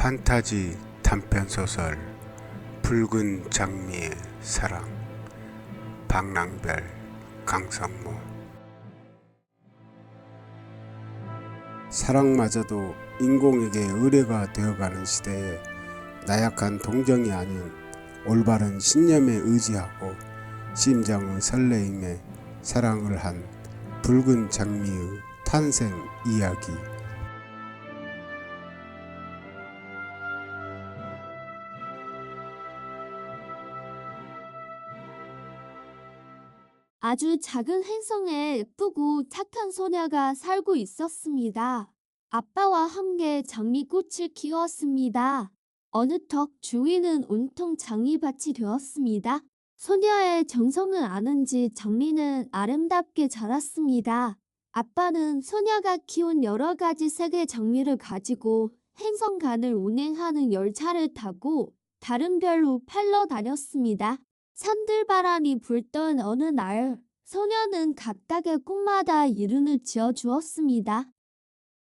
판타지 단편소설 붉은 장미의 사랑. 박랑별, 강성모. 사랑마저도 인공에게 의뢰가 되어가는 시대에 나약한 동정이 아닌 올바른 신념에 의지하고 심장의 설레임에 사랑을 한 붉은 장미의 탄생 이야기. 아주 작은 행성에 예쁘고 착한 소녀가 살고 있었습니다. 아빠와 함께 장미꽃을 키웠습니다. 어느덧 주위는 온통 장미밭이 되었습니다. 소녀의 정성을 아는지 장미는 아름답게 자랐습니다. 아빠는 소녀가 키운 여러 가지 색의 장미를 가지고 행성간을 운행하는 열차를 타고 다른 별로 팔러 다녔습니다. 산들바람이 불던 어느 날, 소녀는 각각의 꽃마다 이름을 지어주었습니다.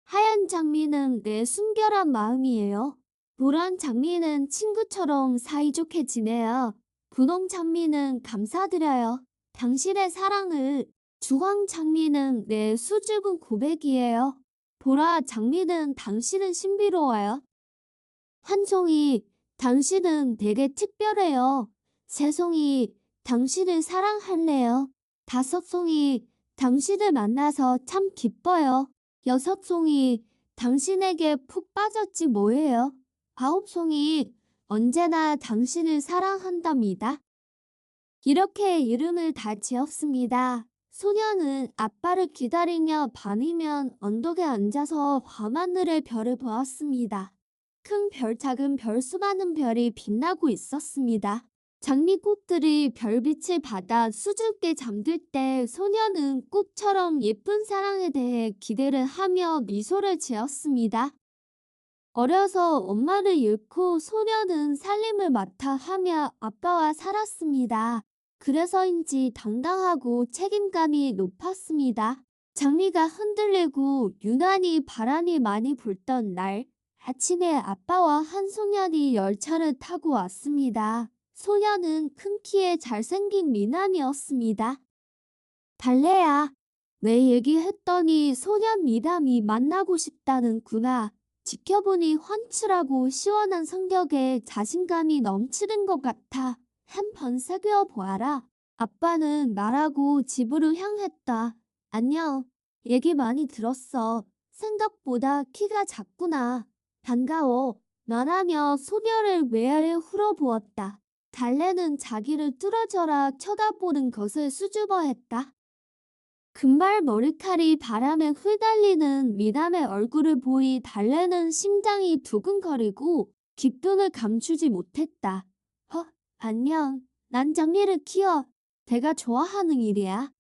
하얀 장미는 내 순결한 마음이에요. 노란 장미는 친구처럼 사이좋게 지내요. 분홍 장미는 감사드려요. 당신의 사랑을. 주황 장미는 내 수줍은 고백이에요. 보라 장미는 당신은 신비로워요. 한 송이, 당신은 되게 특별해요. 세 송이, 당신을 사랑할래요. 다섯 송이, 당신을 만나서 참 기뻐요. 여섯 송이, 당신에게 푹 빠졌지 뭐예요. 아홉 송이, 언제나 당신을 사랑한답니다. 이렇게 이름을 다 지었습니다. 소녀는 아빠를 기다리며 밤이면 언덕에 앉아서 밤하늘의 별을 보았습니다. 큰 별, 작은 별, 수많은 별이 빛나고 있었습니다. 장미꽃들이 별빛을 받아 수줍게 잠들 때 소녀는 꽃처럼 예쁜 사랑에 대해 기대를 하며 미소를 지었습니다. 어려서 엄마를 잃고 소녀는 살림을 맡아 하며 아빠와 살았습니다. 그래서인지 당당하고 책임감이 높았습니다. 장미가 흔들리고 유난히 바람이 많이 불던 날, 아침에 아빠와 한 소년이 열차를 타고 왔습니다. 소녀는 큰 키에 잘생긴 미남이었습니다. 달래야, 왜 얘기했더니 소년 미남이 만나고 싶다는구나. 지켜보니 훤칠하고 시원한 성격에 자신감이 넘치는 것 같아. 한번 사귀어 보아라. 아빠는 말하고 집으로 향했다. 안녕. 얘기 많이 들었어. 생각보다 키가 작구나. 반가워. 말하며 소녀를 외야에 훑어보았다. 달래는 자기를 뚫어져라 쳐다보는 것을 수줍어했다. 금발 머리칼이 바람에 휘날리는 미남의 얼굴을 보이 달래는 심장이 두근거리고 기쁨을 감추지 못했다. 안녕. 난 장미를 키워. 내가 좋아하는 일이야.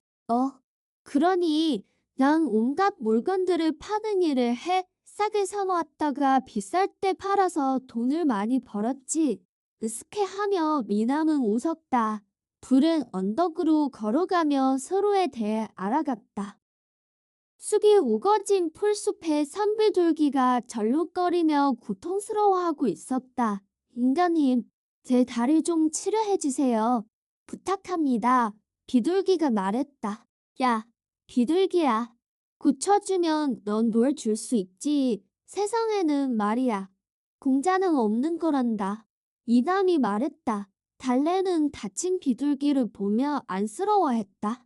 그러니 난 온갖 물건들을 파는 일을 해. 싸게 사모았다가 비쌀 때 팔아서 돈을 많이 벌었지. 으스케하며 미남은 웃었다. 둘은 언덕으로 걸어가며 서로에 대해 알아갔다. 숲이 우거진 풀숲에 산비둘기가 절룩거리며 고통스러워하고 있었다. 인간님, 제 다리 좀 치료해주세요. 부탁합니다. 비둘기가 말했다. 야, 비둘기야. 고쳐주면 넌 뭘 줄 수 있지. 세상에는 말이야. 공짜는 없는 거란다. 이남이 말했다. 달래는 다친 비둘기를 보며 안쓰러워했다.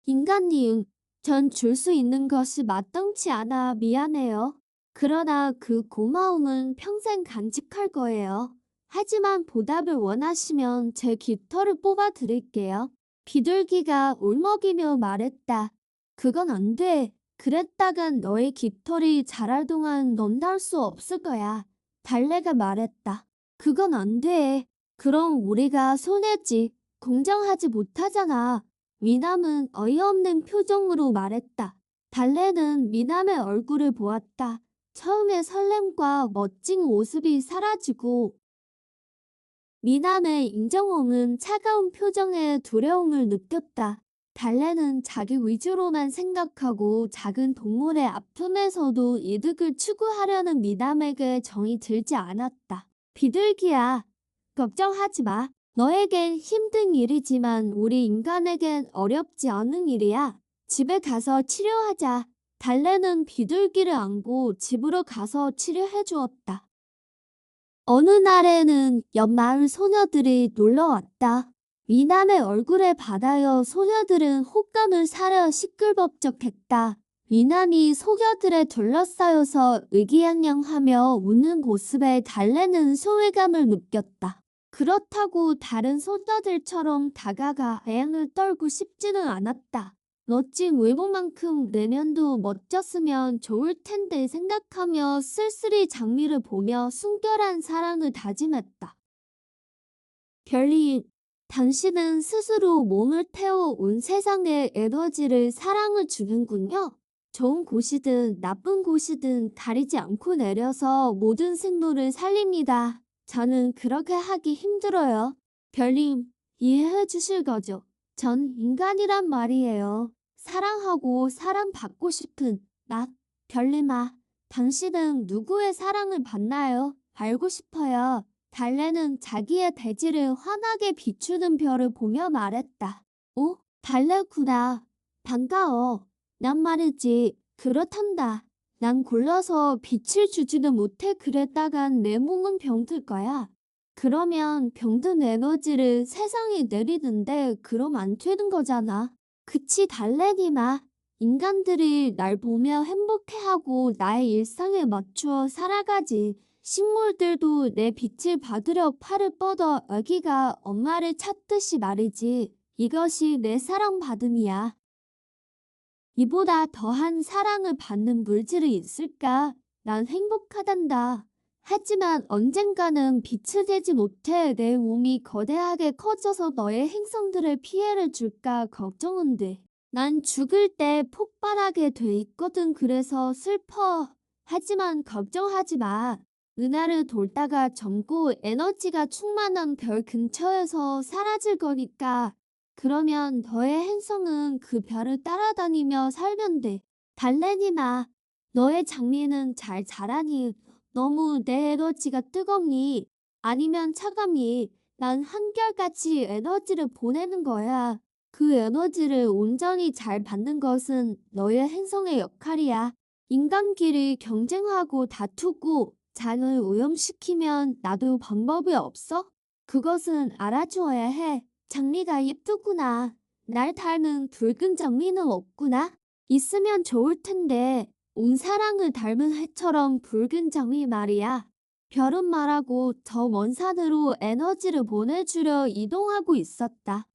인간님, 전 줄 수 있는 것이 마땅치 않아 미안해요. 그러나 그 고마움은 평생 간직할 거예요. 하지만 보답을 원하시면 제 깃털을 뽑아 드릴게요. 비둘기가 울먹이며 말했다. 그건 안 돼. 그랬다간 너의 깃털이 자랄 동안 넌 날 수 없을 거야. 달래가 말했다. 그건 안 돼. 그럼 우리가 손해지. 공정하지 못하잖아. 미남은 어이없는 표정으로 말했다. 달래는 미남의 얼굴을 보았다. 처음에 설렘과 멋진 모습이 사라지고 미남의 인정홍은 차가운 표정에 두려움을 느꼈다. 달래는 자기 위주로만 생각하고 작은 동물의 아픔에서도 이득을 추구하려는 미남에게 정이 들지 않았다. 비둘기야, 걱정하지 마. 너에겐 힘든 일이지만 우리 인간에겐 어렵지 않은 일이야. 집에 가서 치료하자. 달래는 비둘기를 안고 집으로 가서 치료해 주었다. 어느 날에는 옆 마을 소녀들이 놀러 왔다. 미남의 얼굴에 받아여 소녀들은 혹감을 사려 시끌벅적했다. 미남이 소녀들에 둘러싸여서 의기양양하며 웃는 모습에 달래는 소외감을 느꼈다. 그렇다고 다른 소녀들처럼 다가가 애양을 떨고 싶지는 않았다. 멋진 외모만큼 내면도 멋졌으면 좋을 텐데 생각하며 쓸쓸히 장미를 보며 순결한 사랑을 다짐했다. 별님, 당신은 스스로 몸을 태워 온 세상에 에너지를 사랑을 주는군요. 좋은 곳이든 나쁜 곳이든 가리지 않고 내려서 모든 생물을 살립니다. 저는 그렇게 하기 힘들어요. 별님, 이해해 주실 거죠? 전 인간이란 말이에요. 사랑하고 사랑받고 싶은 나, 별님아, 당신은 누구의 사랑을 받나요? 알고 싶어요. 달래는 자기의 대지를 환하게 비추는 별을 보며 말했다. 오, 달래구나. 반가워. 난 말이지. 그렇단다. 난 골라서 빛을 주지는 못해 그랬다간 내 몸은 병들 거야. 그러면 병든 에너지를 세상에 내리는데 그럼 안 되는 거잖아. 그치 달래니마. 인간들이 날 보며 행복해하고 나의 일상에 맞추어 살아가지. 식물들도 내 빛을 받으려 팔을 뻗어 아기가 엄마를 찾듯이 말이지. 이것이 내 사랑받음이야. 이보다 더한 사랑을 받는 물질이 있을까? 난 행복하단다. 하지만 언젠가는 빛을 내지 못해 내 몸이 거대하게 커져서 너의 행성들을 피해를 줄까 걱정은 돼. 난 죽을 때 폭발하게 돼 있거든. 그래서 슬퍼. 하지만 걱정하지 마. 은하를 돌다가 젊고 에너지가 충만한 별 근처에서 사라질 거니까. 그러면 너의 행성은 그 별을 따라다니며 살면 돼. 달래니마, 너의 장미는 잘 자라니? 너무 내 에너지가 뜨겁니? 아니면 차갑니? 난 한결같이 에너지를 보내는 거야. 그 에너지를 온전히 잘 받는 것은 너의 행성의 역할이야. 인간끼리 경쟁하고 다투고 장을 오염시키면 나도 방법이 없어? 그것은 알아줘야 해. 장미가 예쁘구나. 날 닮은 붉은 장미는 없구나. 있으면 좋을 텐데 온 사랑을 닮은 해처럼 붉은 장미 말이야. 별은 말하고 저 먼 산으로 에너지를 보내주려 이동하고 있었다.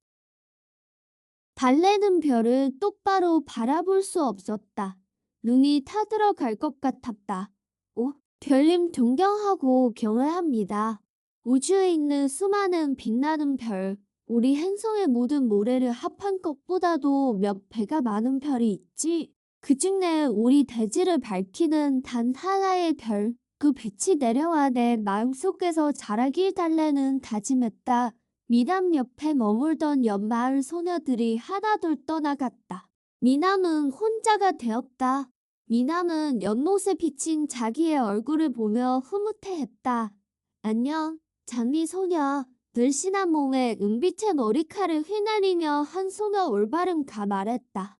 달래는 별을 똑바로 바라볼 수 없었다. 눈이 타들어갈 것 같았다. 오, 별님 존경하고 경외합니다. 우주에 있는 수많은 빛나는 별, 우리 행성의 모든 모래를 합한 것보다도 몇 배가 많은 별이 있지. 그중에 우리 대지를 밝히는 단 하나의 별, 그 빛이 내려와 내 마음속에서 자라길 달래는 다짐했다. 미남 옆에 머물던 옆 마을 소녀들이 하나둘 떠나갔다. 미남은 혼자가 되었다. 미남은 연못에 비친 자기의 얼굴을 보며 흐뭇해했다. 안녕, 장미 소녀. 늘씬한 몸에 은빛의 머리카락을 휘날리며 한 소녀 올바름가 말했다.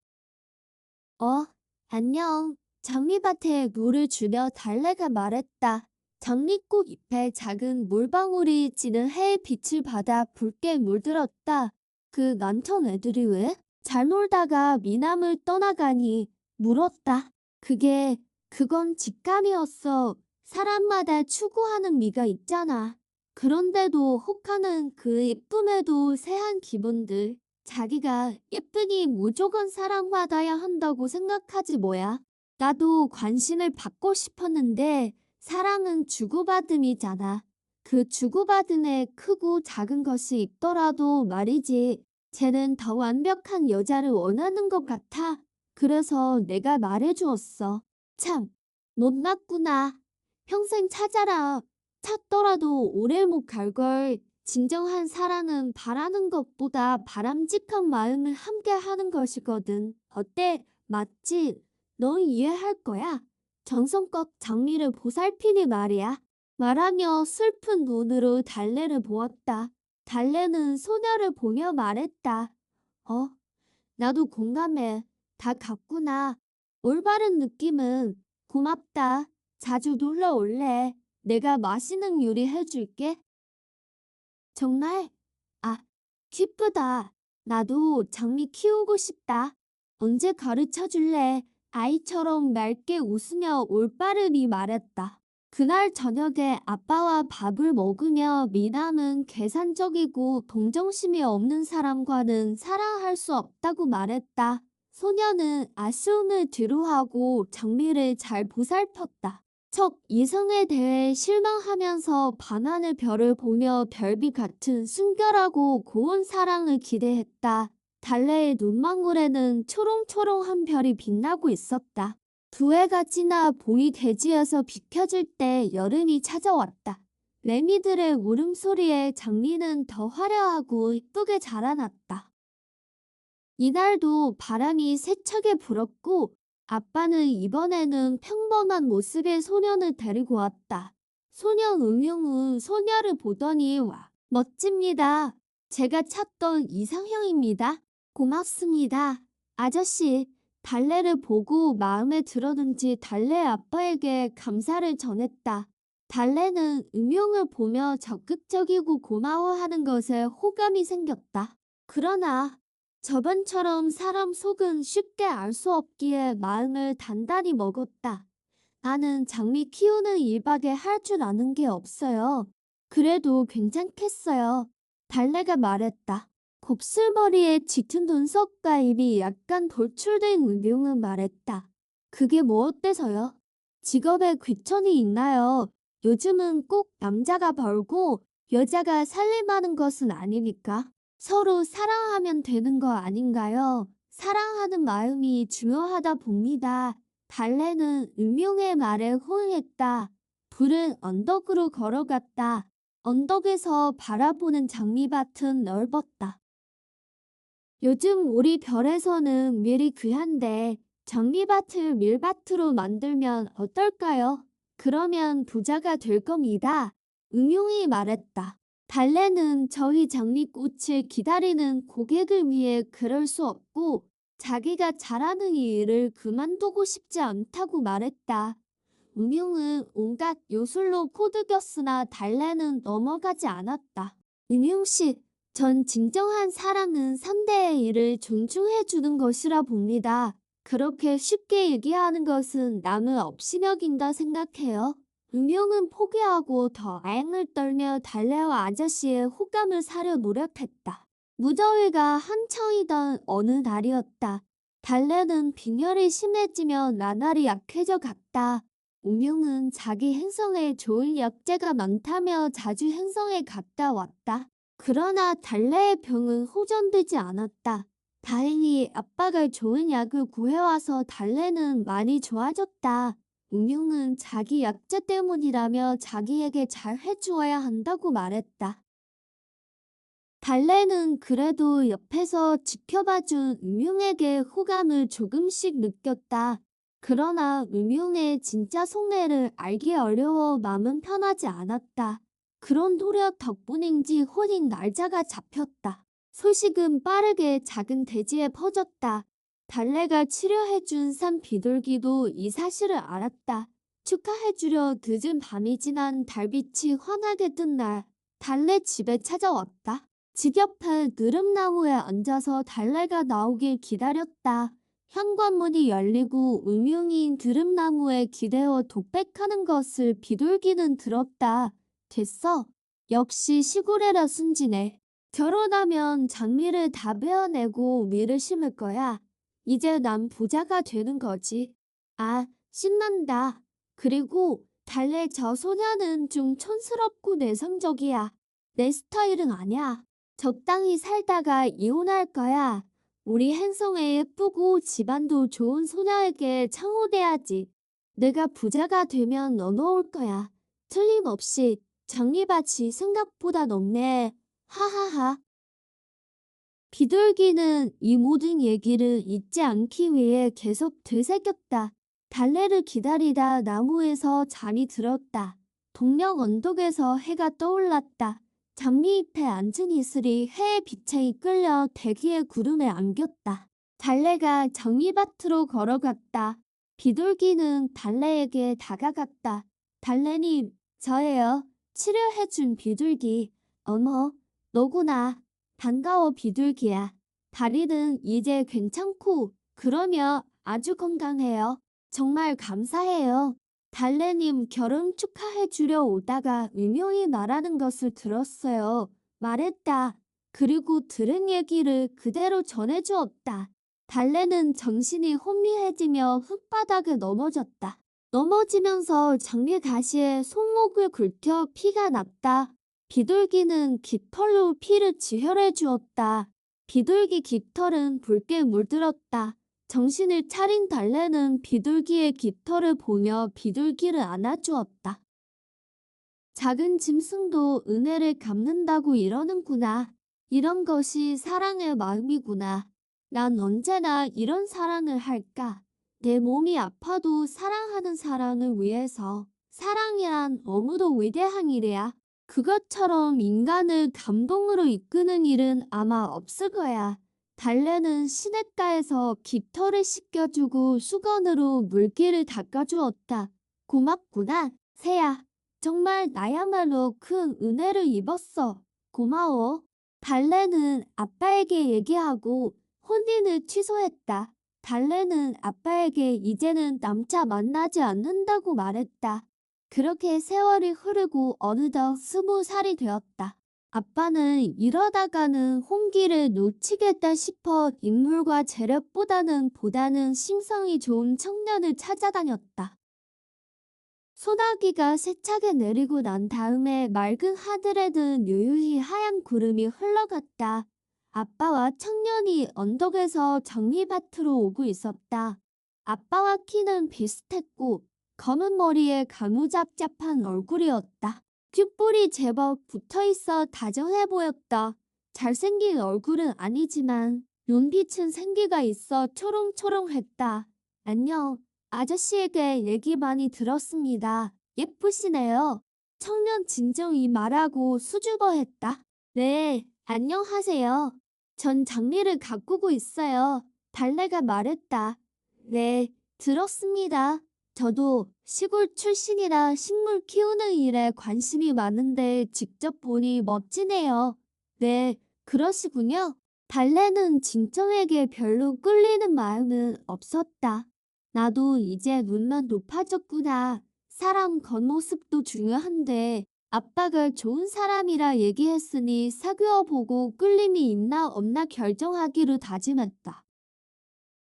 안녕. 장미밭에 물을 주며 달래가 말했다. 장미꽃 잎에 작은 물방울이 지는 해의 빛을 받아 붉게 물들었다. 그 난청 애들이 왜? 잘 놀다가 미남을 떠나가니 물었다. 그건 직감이었어. 사람마다 추구하는 미가 있잖아. 그런데도 혹하는 그 예쁨에도 새한 기분들. 자기가 예쁘니 무조건 사랑받아야 한다고 생각하지 뭐야. 나도 관심을 받고 싶었는데 사랑은 주고받음이잖아. 그 주고받음에 크고 작은 것이 있더라도 말이지. 쟤는 더 완벽한 여자를 원하는 것 같아. 그래서 내가 말해주었어. 참, 못났구나. 평생 찾아라. 찾더라도 오래 못 갈걸. 진정한 사랑은 바라는 것보다 바람직한 마음을 함께 하는 것이거든. 어때? 맞지? 너 이해할 거야. 정성껏 장미를 보살피니 말이야. 말하며 슬픈 눈으로 달래를 보았다. 달래는 소녀를 보며 말했다. 나도 공감해. 다 같구나. 올바른 느낌은 고맙다. 자주 놀러 올래. 내가 맛있는 요리 해줄게. 정말? 아, 기쁘다. 나도 장미 키우고 싶다. 언제 가르쳐 줄래? 아이처럼 맑게 웃으며 올바름이 말했다. 그날 저녁에 아빠와 밥을 먹으며 미남은 계산적이고 동정심이 없는 사람과는 사랑할 수 없다고 말했다. 소녀는 아쉬움을 뒤로하고 장미를 잘 보살폈다. 첫 이성에 대해 실망하면서 밤하늘 별을 보며 별빛 같은 순결하고 고운 사랑을 기대했다. 달래의 눈망울에는 초롱초롱한 별이 빛나고 있었다. 두 해가 지나 봄이 대지에서 비켜질 때 여름이 찾아왔다. 레미들의 울음소리에 장미는 더 화려하고 이쁘게 자라났다. 이날도 바람이 세차게 불었고 아빠는 이번에는 평범한 모습의 소년을 데리고 왔다. 소년 응용은 소녀를 보더니 와, 멋집니다. 제가 찾던 이상형입니다. 고맙습니다. 아저씨, 달래를 보고 마음에 들었는지 달래 아빠에게 감사를 전했다. 달래는 응용을 보며 적극적이고 고마워하는 것에 호감이 생겼다. 그러나 저번처럼 사람 속은 쉽게 알 수 없기에 마음을 단단히 먹었다. 나는 장미 키우는 일밖에 할 줄 아는 게 없어요. 그래도 괜찮겠어요. 달래가 말했다. 곱슬머리에 짙은 눈썹과 입이 약간 돌출된 은룡은 말했다. 그게 뭐 어때서요? 직업에 귀천이 있나요? 요즘은 꼭 남자가 벌고 여자가 살림하는 것은 아니니까. 서로 사랑하면 되는 거 아닌가요? 사랑하는 마음이 중요하다 봅니다. 달래는 은룡의 말에 호응했다. 둘은 언덕으로 걸어갔다. 언덕에서 바라보는 장미밭은 넓었다. 요즘 우리 별에서는 밀이 귀한데 장미밭을 밀밭으로 만들면 어떨까요? 그러면 부자가 될 겁니다. 응용이 말했다. 달래는 저희 장미꽃을 기다리는 고객을 위해 그럴 수 없고 자기가 잘하는 이 일을 그만두고 싶지 않다고 말했다. 응용은 온갖 요술로 포득였으나 달래는 넘어가지 않았다. 응용씨, 전 진정한 사랑은 상대의 일을 존중해 주는 것이라 봅니다. 그렇게 쉽게 얘기하는 것은 남을 업신여긴다 생각해요. 응용은 포기하고 더 아앵을 떨며 달래와 아저씨의 호감을 사려 노력했다. 무더위가 한창이던 어느 날이었다. 달래는 빈혈이 심해지며 나날이 약해져 갔다. 응용은 자기 행성에 좋은 약재가 많다며 자주 행성에 갔다 왔다. 그러나 달래의 병은 호전되지 않았다. 다행히 아빠가 좋은 약을 구해와서 달래는 많이 좋아졌다. 응용은 자기 약재 때문이라며 자기에게 잘 해주어야 한다고 말했다. 달래는 그래도 옆에서 지켜봐준 응용에게 호감을 조금씩 느꼈다. 그러나 응용의 진짜 속내를 알기 어려워 마음은 편하지 않았다. 그런 노력 덕분인지 혼인 날짜가 잡혔다. 소식은 빠르게 작은 대지에 퍼졌다. 달래가 치료해준 산 비둘기도 이 사실을 알았다. 축하해주려 늦은 밤이 지난 달빛이 환하게 뜬 날, 달래 집에 찾아왔다. 집 옆에 느릅나무에 앉아서 달래가 나오길 기다렸다. 현관문이 열리고 응용이 느릅나무에 기대어 독백하는 것을 비둘기는 들었다. 됐어. 역시 시골에라 순진해. 결혼하면 장미를 다 베어내고 밀을 심을 거야. 이제 난 부자가 되는 거지. 아, 신난다. 그리고 달래 저 소녀는 좀 촌스럽고 내성적이야. 내 스타일은 아니야. 적당히 살다가 이혼할 거야. 우리 행성에 예쁘고 집안도 좋은 소녀에게 창호돼야지. 내가 부자가 되면 너 놓을 거야. 틀림없이. 장미밭이 생각보다 넓네. 하하하. 비둘기는 이 모든 얘기를 잊지 않기 위해 계속 되새겼다. 달래를 기다리다 나무에서 잠이 들었다. 동력 언덕에서 해가 떠올랐다. 장미잎에 앉은 이슬이 해의 빛에 이끌려 대기의 구름에 안겼다. 달래가 장미밭으로 걸어갔다. 비둘기는 달래에게 다가갔다. 달래님, 저예요. 치료해준 비둘기. 어머, 너구나. 반가워 비둘기야. 다리는 이제 괜찮고 그러며 아주 건강해요. 정말 감사해요. 달래님 결혼 축하해 주려 오다가 음용이 말하는 것을 들었어요. 말했다. 그리고 들은 얘기를 그대로 전해주었다. 달래는 정신이 혼미해지며 흙바닥에 넘어졌다. 넘어지면서 장미 가시에 손목을 긁혀 피가 났다. 비둘기는 깃털로 피를 지혈해 주었다. 비둘기 깃털은 붉게 물들었다. 정신을 차린 달래는 비둘기의 깃털을 보며 비둘기를 안아주었다. 작은 짐승도 은혜를 갚는다고 이러는구나. 이런 것이 사랑의 마음이구나. 난 언제나 이런 사랑을 할까? 내 몸이 아파도 사랑하는 사람을 위해서. 사랑이란 너무도 위대한 일이야. 그것처럼 인간을 감동으로 이끄는 일은 아마 없을 거야. 달래는 시냇가에서 깃털을 씻겨주고 수건으로 물기를 닦아주었다. 고맙구나, 새야. 정말 나야말로 큰 은혜를 입었어. 고마워. 달래는 아빠에게 얘기하고 혼인을 취소했다. 달래는 아빠에게 이제는 남자 만나지 않는다고 말했다. 그렇게 세월이 흐르고 어느덧 20살이 되었다. 아빠는 이러다가는 홍기를 놓치겠다 싶어 인물과 재력보다는 심성이 좋은 청년을 찾아다녔다. 소나기가 세차게 내리고 난 다음에 맑은 하늘에는 유유히 하얀 구름이 흘러갔다. 아빠와 청년이 언덕에서 장미밭으로 오고 있었다. 아빠와 키는 비슷했고 검은 머리에 가무잡잡한 얼굴이었다. 귓볼이 제법 붙어있어 다정해 보였다. 잘생긴 얼굴은 아니지만 눈빛은 생기가 있어 초롱초롱했다. 안녕. 아저씨에게 얘기 많이 들었습니다. 예쁘시네요. 청년 진정이 말하고 수줍어했다. 네, 안녕하세요. 전 장미를 가꾸고 있어요. 달래가 말했다. 네, 들었습니다. 저도 시골 출신이라 식물 키우는 일에 관심이 많은데 직접 보니 멋지네요. 네, 그러시군요. 달래는 진정에게 별로 끌리는 마음은 없었다. 나도 이제 눈만 높아졌구나. 사람 겉모습도 중요한데 아빠가 좋은 사람이라 얘기했으니 사귀어보고 끌림이 있나 없나 결정하기로 다짐했다.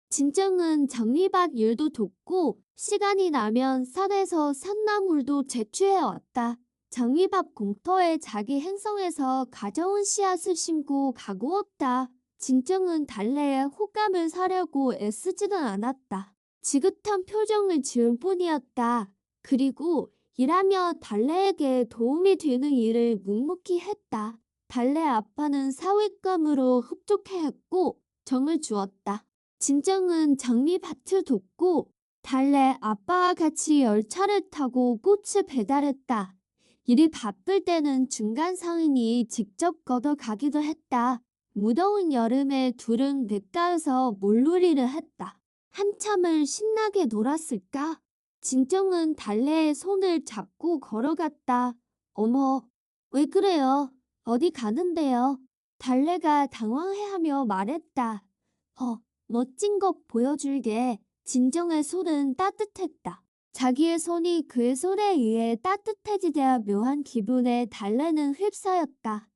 진정은 장미밭 일도 돕고 시간이 나면 산에서 산나물도 채취해왔다. 장미밭 공터에 자기 행성에서 가져온 씨앗을 심고 가꾸었다. 진정은 달래의 호감을 사려고 애쓰지는 않았다. 지긋한 표정을 지을 뿐이었다. 그리고 일하며 달래에게 도움이 되는 일을 묵묵히 했다. 달래 아빠는 사윗감으로 흡족해했고 정을 주었다. 진정은 장미밭을 돕고 달래 아빠와 같이 열차를 타고 꽃을 배달했다. 일이 바쁠 때는 중간 상인이 직접 걷어가기도 했다. 무더운 여름에 둘은 냇가에서 물놀이를 했다. 한참을 신나게 놀았을까? 진정은 달래의 손을 잡고 걸어갔다. 어머, 왜 그래요? 어디 가는데요? 달래가 당황해하며 말했다. 멋진 것 보여줄게. 진정의 손은 따뜻했다. 자기의 손이 그의 손에 의해 따뜻해지자 묘한 기분에 달래는 휩싸였다.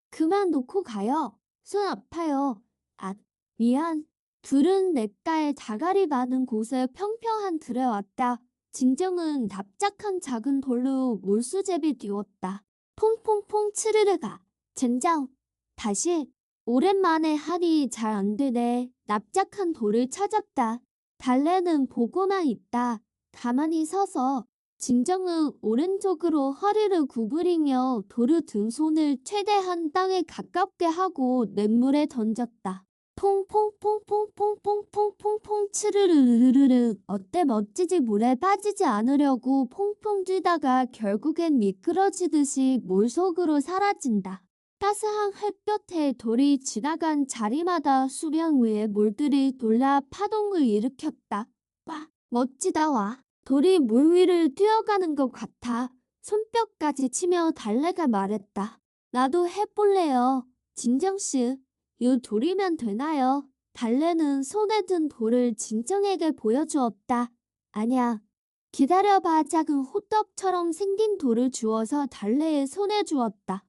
그만 놓고 가요. 손 아파요. 아, 미안. 둘은 냇가의 자갈이 많은 곳에 평평한 들에 왔다. 진정은 납작한 작은 돌로 물수제비 띄웠다. 퐁퐁퐁 치르르가. 젠장. 다시. 오랜만에 하니 잘 안 되네. 납작한 돌을 찾았다. 달래는 보고만 있다. 가만히 서서 진정은 오른쪽으로 허리를 구부리며 돌을 든 손을 최대한 땅에 가깝게 하고 냇물에 던졌다. 퐁퐁퐁퐁퐁퐁퐁퐁퐁 츠르르르르르. 어때 멋지지? 물에 빠지지 않으려고 퐁퐁 뛰다가 결국엔 미끄러지듯이 물속으로 사라진다. 따스한 햇볕에 돌이 지나간 자리마다 수면 위에 물들이 돌려 파동을 일으켰다. 와, 멋지다. 와. 돌이 물 위를 뛰어가는 것 같아. 손뼉까지 치며 달래가 말했다. 나도 해볼래요. 진정씨, 요 돌이면 되나요? 달래는 손에 든 돌을 진정에게 보여주었다. 아냐, 기다려봐. 작은 호떡처럼 생긴 돌을 주어서 달래의 손에 주었다.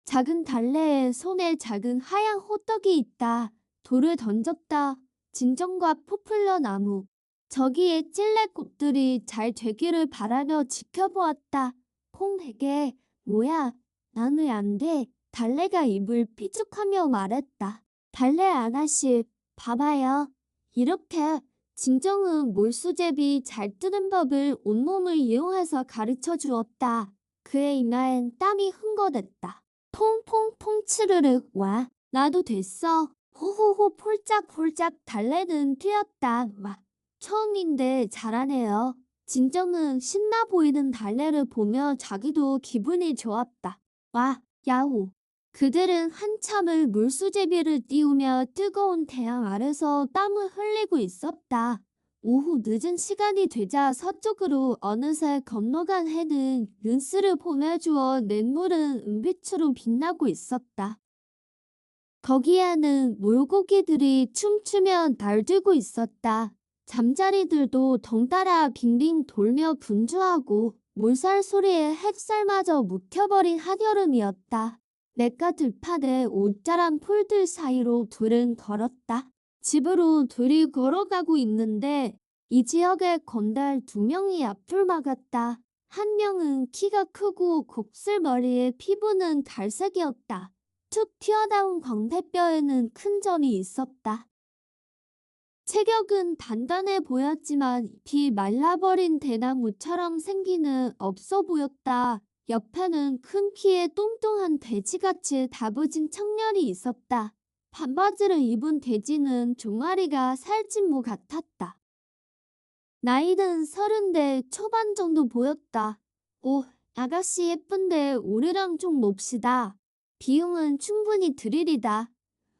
작은 달래의 손에 작은 하얀 호떡이 있다. 돌을 던졌다. 진정과 포플러 나무. 저기에 찔레꽃들이 잘 되기를 바라며 지켜보았다. 콩되게, 뭐야, 난 왜 안 돼? 달래가 입을 삐죽하며 말했다. 달래 아가씨, 봐봐요. 이렇게 진정은 몰수제비 잘 뜨는 법을 온몸을 이용해서 가르쳐 주었다. 그의 이마엔 땀이 흥건했다. 퐁퐁퐁 치르륵. 와, 나도 됐어. 호호호 폴짝폴짝. 달래는 뛰었다. 와, 처음인데 잘하네요. 진정은 신나 보이는 달래를 보며 자기도 기분이 좋았다. 와, 야호. 그들은 한참을 물수제비를 띄우며 뜨거운 태양 아래서 땀을 흘리고 있었다. 오후 늦은 시간이 되자 서쪽으로 어느새 건너간 해는 눈스를 보내주어 냇물은 은빛으로 빛나고 있었다. 거기에는 물고기들이 춤추며 날들고 있었다. 잠자리들도 덩달아 빙빙 돌며 분주하고 물살 소리에 햇살마저 묵혀버린 한여름이었다. 냇가 들판의 옷자란 풀들 사이로 둘은 걸었다. 집으로 둘이 걸어가고 있는데 이 지역의 건달 2명이 앞을 막았다. 한 명은 키가 크고 곱슬머리에 피부는 갈색이었다. 툭 튀어나온 광대뼈에는 큰 점이 있었다. 체격은 단단해 보였지만 잎이 말라버린 대나무처럼 생기는 없어 보였다. 옆에는 큰 키에 뚱뚱한 돼지같이 다부진 청년이 있었다. 반바지를 입은 돼지는 종아리가 살찐 무 같았다. 나이는 30대 초반 정도 보였다. 오, 아가씨 예쁜데 우리랑 좀 놉시다. 비용은 충분히 드리리다.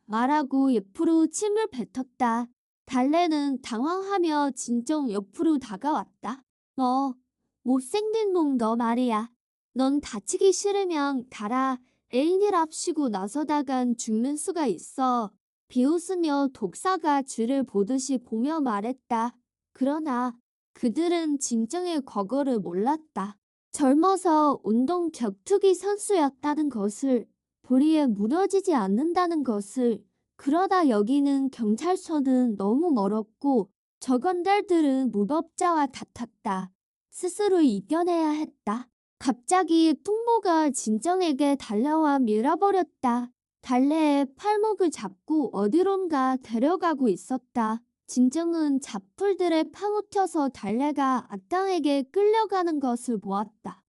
말하고 옆으로 침을 뱉었다. 달래는 당황하며 진정 옆으로 다가왔다. 너, 못생긴 놈 너 말이야. 넌 다치기 싫으면 가라. 애인이랍시고 나서다간 죽는 수가 있어. 비웃으며 독사가 쥐를 보듯이 보며 말했다. 그러나 그들은 진정의 과거를 몰랐다. 젊어서 운동 격투기 선수였다는 것을, 보리에 무너지지 않는다는 것을. 그러다 여기는 경찰서는 너무 멀었고 저건달들은 무법자와 같았다. 스스로 이겨내야 했다. 갑자기 뚱보가 진정에게 달려와 밀어버렸다. 달래의 팔목을 잡고 어디론가 데려가고 있었다. 진정은 잡풀들에 파묻혀서 달래가 악당에게 끌려가는 것을 보았다.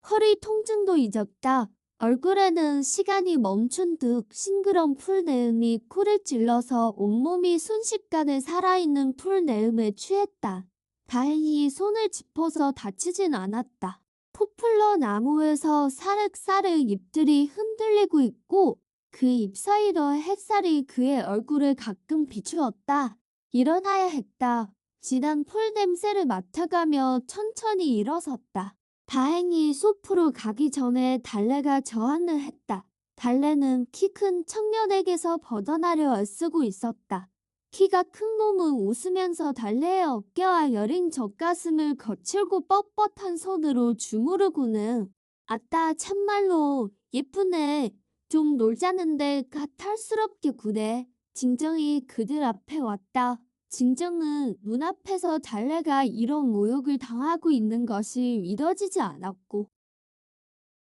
허리 통증도 잊었다. 얼굴에는 시간이 멈춘 듯 싱그런 풀내음이 코를 찔러서 온몸이 순식간에 살아있는 풀내음에 취했다. 다행히 손을 짚어서 다치진 않았다. 포플러 나무에서 사륵사륵 잎들이 흔들리고 있고 그 잎 사이로 햇살이 그의 얼굴을 가끔 비추었다. 일어나야 했다. 진한 풀 냄새를 맡아가며 천천히 일어섰다. 다행히 숲으로 가기 전에 달래가 저항을 했다. 달래는 키 큰 청년에게서 벗어나려 애쓰고 있었다. 키가 큰 놈은 웃으면서 달래의 어깨와 여린 젖가슴을 거칠고 뻣뻣한 손으로 주무르고는 아따 참말로 예쁘네. 좀 놀자는데 까탈스럽게 구네. 진정이 그들 앞에 왔다. 진정은 눈앞에서 달래가 이런 모욕을 당하고 있는 것이 믿어지지 않았고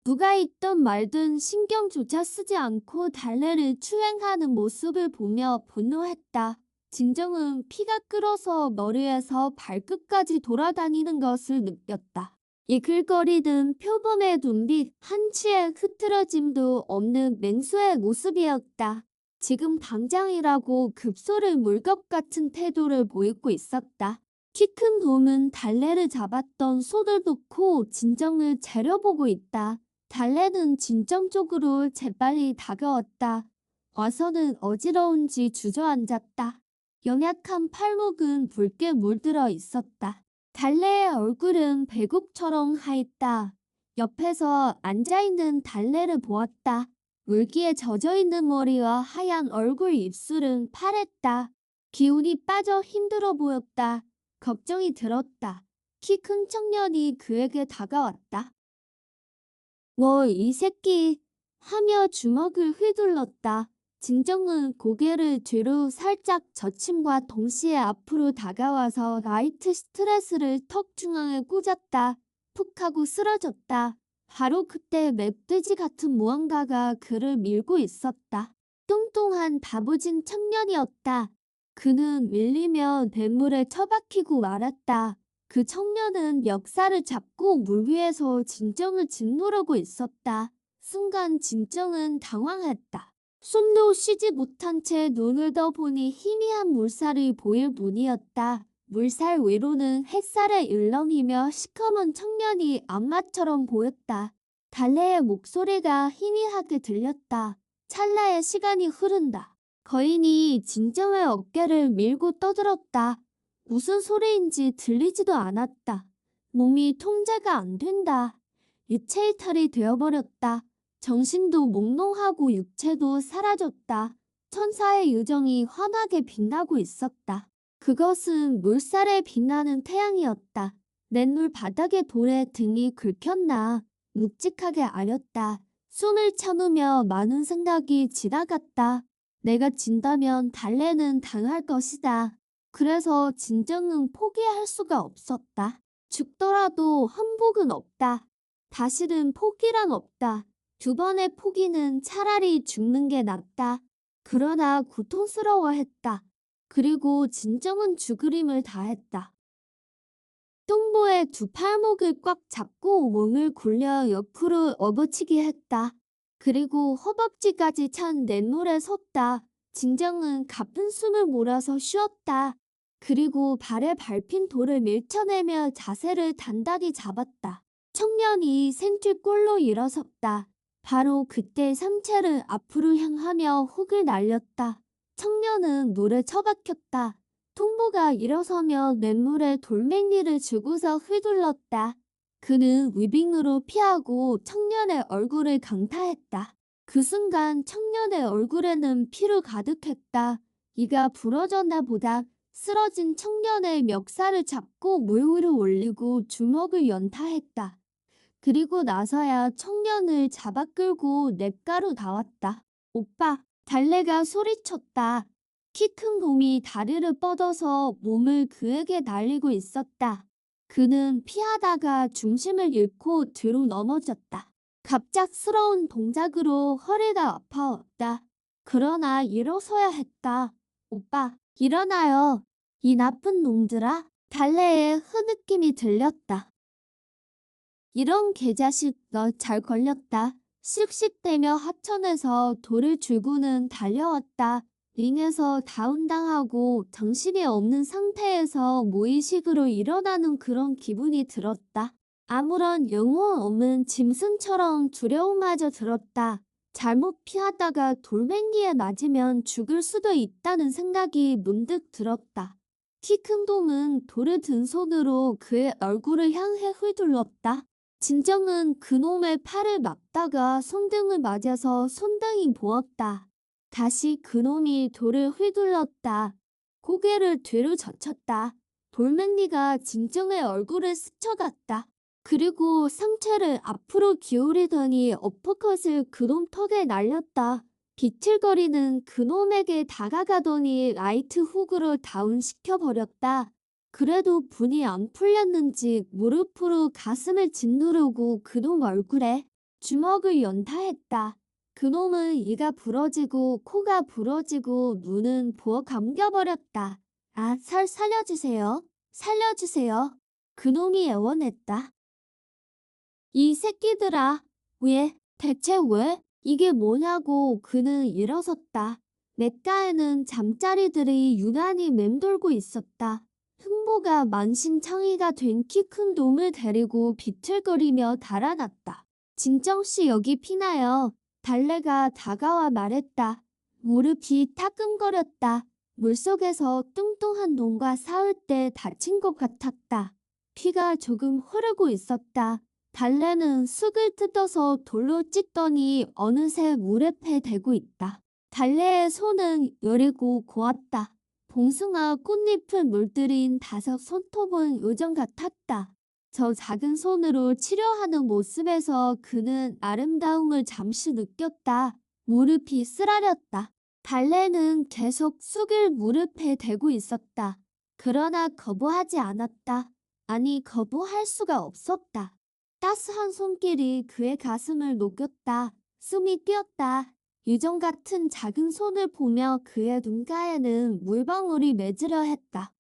누가 있든 말든 신경조차 쓰지 않고 달래를 추행하는 모습을 보며 분노했다. 진정은 피가 끓어서 머리에서 발끝까지 돌아다니는 것을 느꼈다. 이글거리던 표범의 눈빛, 한치의 흐트러짐도 없는 맹수의 모습이었다. 지금 당장이라고 급소를 물 것 같은 태도를 보이고 있었다. 키 큰 돔은 달래를 잡았던 손을 놓고 진정을 재려보고 있다. 달래는 진정 쪽으로 재빨리 다가왔다. 와서는 어지러운지 주저앉았다. 연약한 팔목은 붉게 물들어 있었다. 달래의 얼굴은 배국처럼 하였다. 옆에서 앉아있는 달래를 보았다. 물기에 젖어있는 머리와 하얀 얼굴, 입술은 파랬다. 기운이 빠져 힘들어 보였다. 걱정이 들었다. 키 큰 청년이 그에게 다가왔다. 이 새끼 하며 주먹을 휘둘렀다. 진정은 고개를 뒤로 살짝 젖힘과 동시에 앞으로 다가와서 라이트 스트레스를 턱 중앙에 꽂았다. 푹 하고 쓰러졌다. 바로 그때 멧돼지 같은 무언가가 그를 밀고 있었다. 뚱뚱한 다부진 청년이었다. 그는 밀리며 냇물에 처박히고 말았다. 그 청년은 멱살을 잡고 물 위에서 진정을 짓누르고 있었다. 순간 진정은 당황했다. 숨도 쉬지 못한 채 눈을 떠보니 희미한 물살이 보일 뿐이었다. 물살 위로는 햇살에 일렁이며 시커먼 청년이 악마처럼 보였다. 달래의 목소리가 희미하게 들렸다. 찰나의 시간이 흐른다. 거인이 진정의 어깨를 밀고 떠들었다. 무슨 소리인지 들리지도 않았다. 몸이 통제가 안 된다. 유체이탈이 되어버렸다. 정신도 몽롱하고 육체도 사라졌다. 천사의 유정이 환하게 빛나고 있었다. 그것은 물살에 빛나는 태양이었다. 냇물 바닥의 돌에 등이 긁혔나 묵직하게 아렸다. 숨을 참으며 많은 생각이 지나갔다. 내가 진다면 달래는 당할 것이다. 그래서 진정은 포기할 수가 없었다. 죽더라도 항복은 없다. 다시는 포기란 없다. 두 번의 포기는 차라리 죽는 게 낫다. 그러나 고통스러워했다. 그리고 진정은 죽을 힘을 다했다. 뚱보의 두 팔목을 꽉 잡고 몸을 굴려 옆으로 업어치게 했다. 그리고 허벅지까지 찬 냇물에 섰다. 진정은 가쁜 숨을 몰아서 쉬었다. 그리고 발에 밟힌 돌을 밀쳐내며 자세를 단단히 잡았다. 청년이 생쥐꼴로 일어섰다. 바로 그때 상체를 앞으로 향하며 훅을 날렸다. 청년은 물에 처박혔다. 통보가 일어서며 냇물에 돌멩이를 주고서 휘둘렀다. 그는 위빙으로 피하고 청년의 얼굴을 강타했다. 그 순간 청년의 얼굴에는 피로 가득했다. 이가 부러졌나 보다. 쓰러진 청년의 멱살을 잡고 물 위로 올리고 주먹을 연타했다. 그리고 나서야 청년을 잡아 끌고 냇가로 나왔다. 오빠, 달래가 소리쳤다. 키 큰 곰이 다리를 뻗어서 몸을 그에게 날리고 있었다. 그는 피하다가 중심을 잃고 뒤로 넘어졌다. 갑작스러운 동작으로 허리가 아파왔다. 그러나 일어서야 했다. 오빠, 일어나요. 이 나쁜 놈들아. 달래의 흐느낌이 들렸다. 이런 개자식 너 잘 걸렸다. 씩씩대며 하천에서 돌을 들고는 달려왔다. 링에서 다운당하고 정신이 없는 상태에서 무의식으로 일어나는 그런 기분이 들었다. 아무런 영혼 없는 짐승처럼 두려움마저 들었다. 잘못 피하다가 돌멩이에 맞으면 죽을 수도 있다는 생각이 문득 들었다. 키 큰 돔은 돌을 든 손으로 그의 얼굴을 향해 휘둘렀다. 진정은 그놈의 팔을 막다가 손등을 맞아서 손등이 부었다. 다시 그놈이 돌을 휘둘렀다. 고개를 뒤로 젖혔다. 돌멩이가 진정의 얼굴을 스쳐갔다. 그리고 상체를 앞으로 기울이더니 어퍼컷을 그놈 턱에 날렸다. 비틀거리는 그놈에게 다가가더니 라이트 훅으로 다운시켜버렸다. 그래도 분이 안 풀렸는지 무릎으로 가슴을 짓누르고 그놈 얼굴에 주먹을 연타했다. 그놈은 이가 부러지고 코가 부러지고 눈은 부어 감겨버렸다. 아, 살려주세요. 살려주세요. 그놈이 애원했다. 이 새끼들아, 왜, 대체 왜? 이게 뭐냐고 그는 일어섰다. 냇가에는 잠자리들이 유난히 맴돌고 있었다. 흥보가 만신창이가 된 키 큰 놈을 데리고 비틀거리며 달아났다. 진정씨 여기 피나요. 달래가 다가와 말했다. 무릎이 따끔거렸다. 물속에서 뚱뚱한 놈과 싸울 때 다친 것 같았다. 피가 조금 흐르고 있었다. 달래는 쑥을 뜯어서 돌로 찢더니 어느새 물에 대고 있다. 달래의 손은 여리고 고왔다. 봉숭아 꽃잎을 물들인 다섯 손톱은 요정 같았다. 저 작은 손으로 치료하는 모습에서 그는 아름다움을 잠시 느꼈다. 무릎이 쓰라렸다. 달래는 계속 쑥을 무릎에 대고 있었다. 그러나 거부하지 않았다. 아니, 거부할 수가 없었다. 따스한 손길이 그의 가슴을 녹였다. 숨이 뛰었다. 유정 같은 작은 손을 보며 그의 눈가에는 물방울이 맺으려 했다.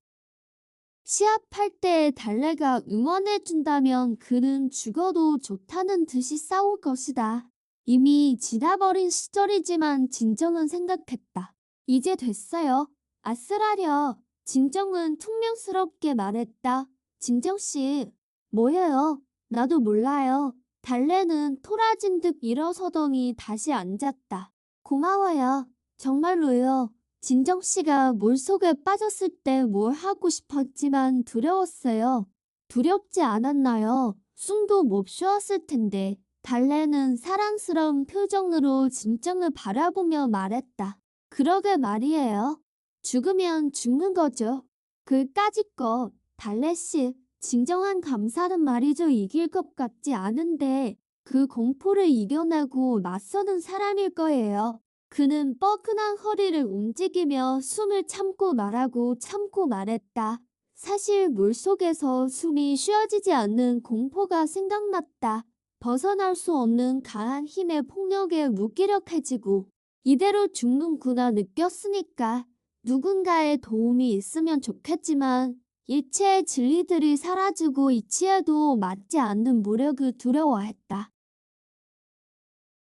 시합할 때 달래가 응원해준다면 그는 죽어도 좋다는 듯이 싸울 것이다. 이미 지나버린 시절이지만 진정은 생각했다. 이제 됐어요. 아쓰라려. 진정은 퉁명스럽게 말했다. 진정씨, 뭐예요? 나도 몰라요. 달래는 토라진 듯 일어서더니 다시 앉았다. 고마워요. 정말로요. 진정씨가 물속에 빠졌을 때 뭘 하고 싶었지만 두려웠어요. 두렵지 않았나요? 숨도 못 쉬었을 텐데. 달래는 사랑스러운 표정으로 진정을 바라보며 말했다. 그러게 말이에요. 죽으면 죽는 거죠. 그까짓 것, 달래씨. 진정한 감사는 말이죠. 이길 것 같지 않은데 그 공포를 이겨내고 맞서는 사람일 거예요. 그는 뻐근한 허리를 움직이며 숨을 참고 말했다. 사실 물속에서 숨이 쉬어지지 않는 공포가 생각났다. 벗어날 수 없는 강한 힘의 폭력에 무기력해지고 이대로 죽는구나 느꼈으니까 누군가의 도움이 있으면 좋겠지만 일체의 진리들이 사라지고 이치에도 맞지 않는 무력을 두려워했다.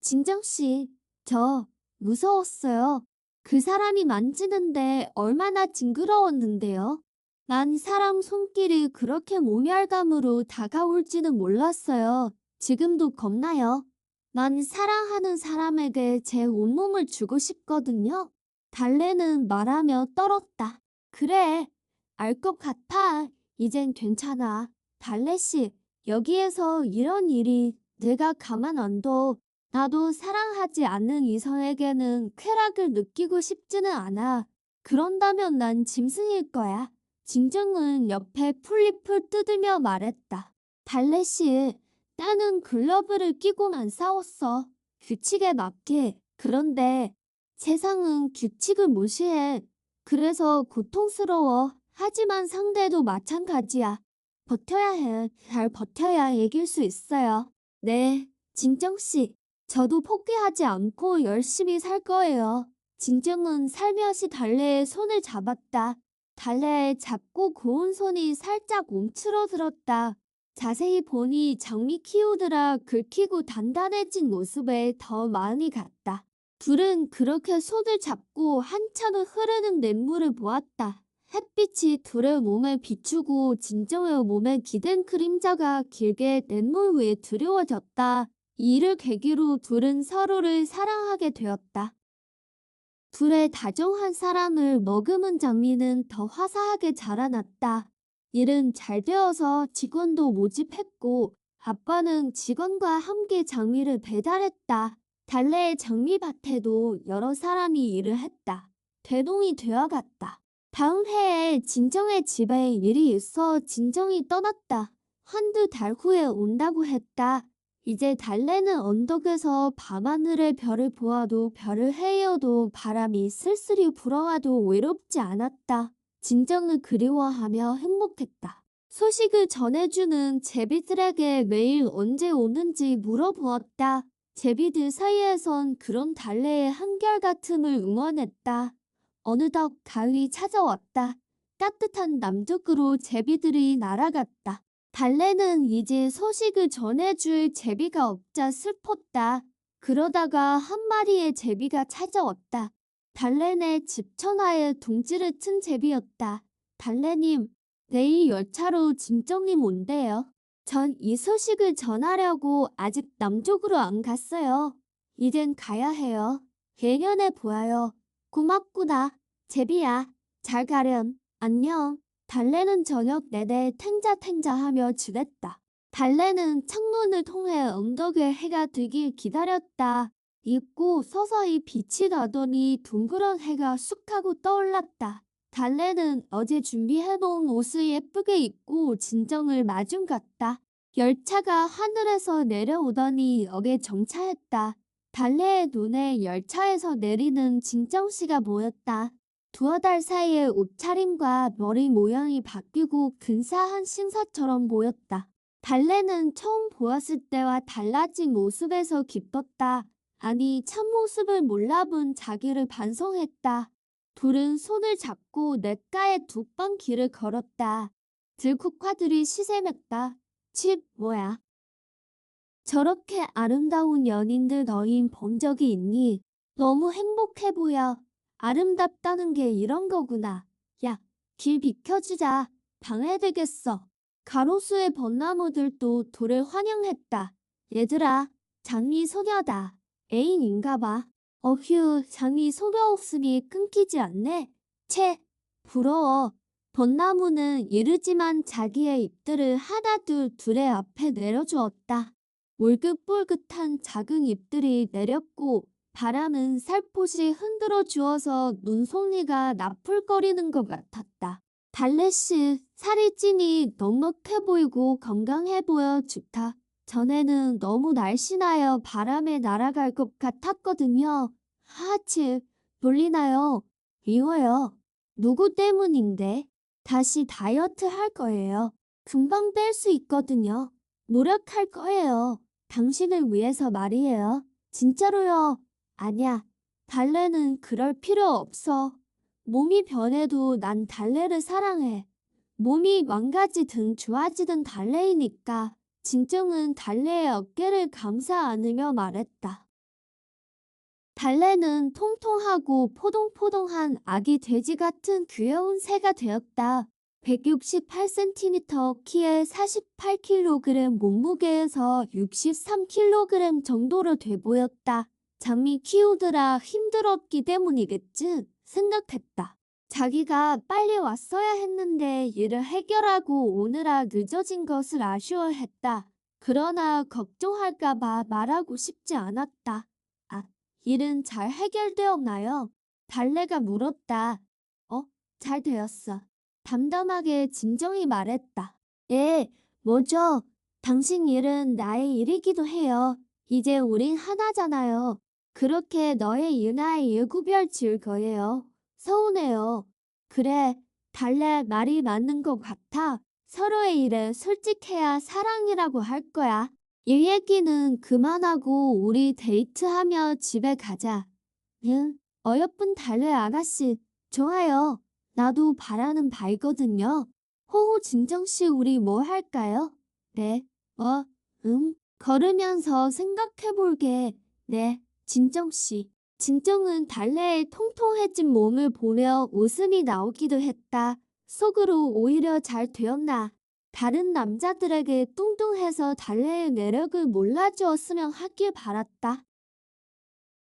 진정씨, 저 무서웠어요. 그 사람이 만지는데 얼마나 징그러웠는데요. 난 사람 손길이 그렇게 모멸감으로 다가올지는 몰랐어요. 지금도 겁나요. 난 사랑하는 사람에게 제 온몸을 주고 싶거든요. 달래는 말하며 떨었다. 그래. 알 것 같아. 이젠 괜찮아. 달래씨, 여기에서 이런 일이 내가 가만 안 둬. 나도 사랑하지 않는 이성에게는 쾌락을 느끼고 싶지는 않아. 그런다면 난 짐승일 거야. 진정은 옆에 풀잎을 뜯으며 말했다. 달래씨, 나는 글러브를 끼고만 싸웠어. 규칙에 맞게. 그런데 세상은 규칙을 무시해. 그래서 고통스러워. 하지만 상대도 마찬가지야. 버텨야 해. 잘 버텨야 이길 수 있어요. 네, 진정씨. 저도 포기하지 않고 열심히 살 거예요. 진정은 살며시 달래의 손을 잡았다. 달래의 작고 고운 손이 살짝 움츠러들었다. 자세히 보니 장미 키우느라 긁히고 단단해진 모습에 더 마음이 갔다. 둘은 그렇게 손을 잡고 한참을 흐르는 냇물을 보았다. 햇빛이 둘의 몸에 비추고 진정의 몸에 기댄 그림자가 길게 냇물 위에 드리워졌다. 이를 계기로 둘은 서로를 사랑하게 되었다. 둘의 다정한 사랑을 머금은 장미는 더 화사하게 자라났다. 일은 잘 되어서 직원도 모집했고 아빠는 직원과 함께 장미를 배달했다. 달래의 장미밭에도 여러 사람이 일을 했다. 대동이 되어갔다. 다음 해에 진정의 집에 일이 있어 진정이 떠났다. 한두 달 후에 온다고 했다. 이제 달래는 언덕에서 밤하늘의 별을 보아도 별을 헤어도 바람이 쓸쓸히 불어와도 외롭지 않았다. 진정을 그리워하며 행복했다. 소식을 전해주는 제비들에게 매일 언제 오는지 물어보았다. 제비들 사이에선 그런 달래의 한결같음을 응원했다. 어느덧 가을이 찾아왔다. 따뜻한 남쪽으로 제비들이 날아갔다. 달래는 이제 소식을 전해줄 제비가 없자 슬펐다. 그러다가 한 마리의 제비가 찾아왔다. 달래네 집 천하에 둥지를 튼 제비였다. 달래님, 내일 열차로 진정님 온대요. 전 이 소식을 전하려고 아직 남쪽으로 안 갔어요. 이젠 가야 해요. 내년에 보아요. 고맙구나. 제비야, 잘 가렴. 안녕. 달래는 저녁 내내 탱자탱자하며 지냈다. 달래는 창문을 통해 언덕에 해가 들길 기다렸다. 잊고 서서히 빛이 나더니 둥그런 해가 쑥 하고 떠올랐다. 달래는 어제 준비해놓은 옷을 예쁘게 입고 진정을 마중 갔다. 열차가 하늘에서 내려오더니 역에 정차했다. 달래의 눈에 열차에서 내리는 진정씨가 보였다. 두어 달 사이에 옷차림과 머리 모양이 바뀌고 근사한 신사처럼 보였다. 달래는 처음 보았을 때와 달라진 모습에서 기뻤다. 아니, 참모습을 몰라본 자기를 반성했다. 둘은 손을 잡고 냇가에 두 번 길을 걸었다. 들국화들이 시샘했다. 칩, 뭐야? 저렇게 아름다운 연인들 너흰 본 적이 있니? 너무 행복해 보여. 아름답다는 게 이런 거구나. 야, 길 비켜주자. 방해되겠어. 가로수의 벚나무들도 돌을 환영했다. 얘들아, 장미 소녀다. 애인인가 봐. 어휴, 장미 소녀 없으니 끊기지 않네. 채, 부러워. 벚나무는 이르지만 자기의 잎들을 하나둘 둘의 앞에 내려주었다. 울긋불긋한 작은 잎들이 내렸고 바람은 살포시 흔들어 주어서 눈송이가 나풀거리는 것 같았다. 달래씨, 살이 찌니 넉넉해 보이고 건강해 보여 좋다. 전에는 너무 날씬하여 바람에 날아갈 것 같았거든요. 하치, 놀리나요? 미워요. 누구 때문인데? 다시 다이어트 할 거예요. 금방 뺄 수 있거든요. 노력할 거예요. 당신을 위해서 말이에요. 진짜로요. 아냐, 달래는 그럴 필요 없어. 몸이 변해도 난 달래를 사랑해. 몸이 망가지든 좋아지든 달래이니까. 진정은 달래의 어깨를 감싸 안으며 말했다. 달래는 통통하고 포동포동한 아기 돼지 같은 귀여운 새가 되었다. 168cm 키에 48kg 몸무게에서 63kg 정도로 돼 보였다. 장미 키우느라 힘들었기 때문이겠지 생각했다. 자기가 빨리 왔어야 했는데 일을 해결하고 오느라 늦어진 것을 아쉬워했다. 그러나 걱정할까봐 말하고 싶지 않았다. 아, 일은 잘 해결되었나요? 달래가 물었다. 잘 되었어. 담담하게 진정이 말했다. 예, 뭐죠? 당신 일은 나의 일이기도 해요. 이제 우린 하나잖아요. 그렇게 너의 일나의 일 구별 지을 거예요. 서운해요. 그래, 달래 말이 맞는 것 같아. 서로의 일에 솔직해야 사랑이라고 할 거야. 이 얘기는 그만하고 우리 데이트하며 집에 가자. 응, 어여쁜 달래 아가씨, 좋아요. 나도 바라는 바이거든요. 호호 진정씨 우리 뭐 할까요? 네, 걸으면서 생각해볼게. 네, 진정씨. 진정은 달래의 통통해진 몸을 보며 웃음이 나오기도 했다. 속으로 오히려 잘 되었나. 다른 남자들에게 뚱뚱해서 달래의 매력을 몰라주었으면 하길 바랐다.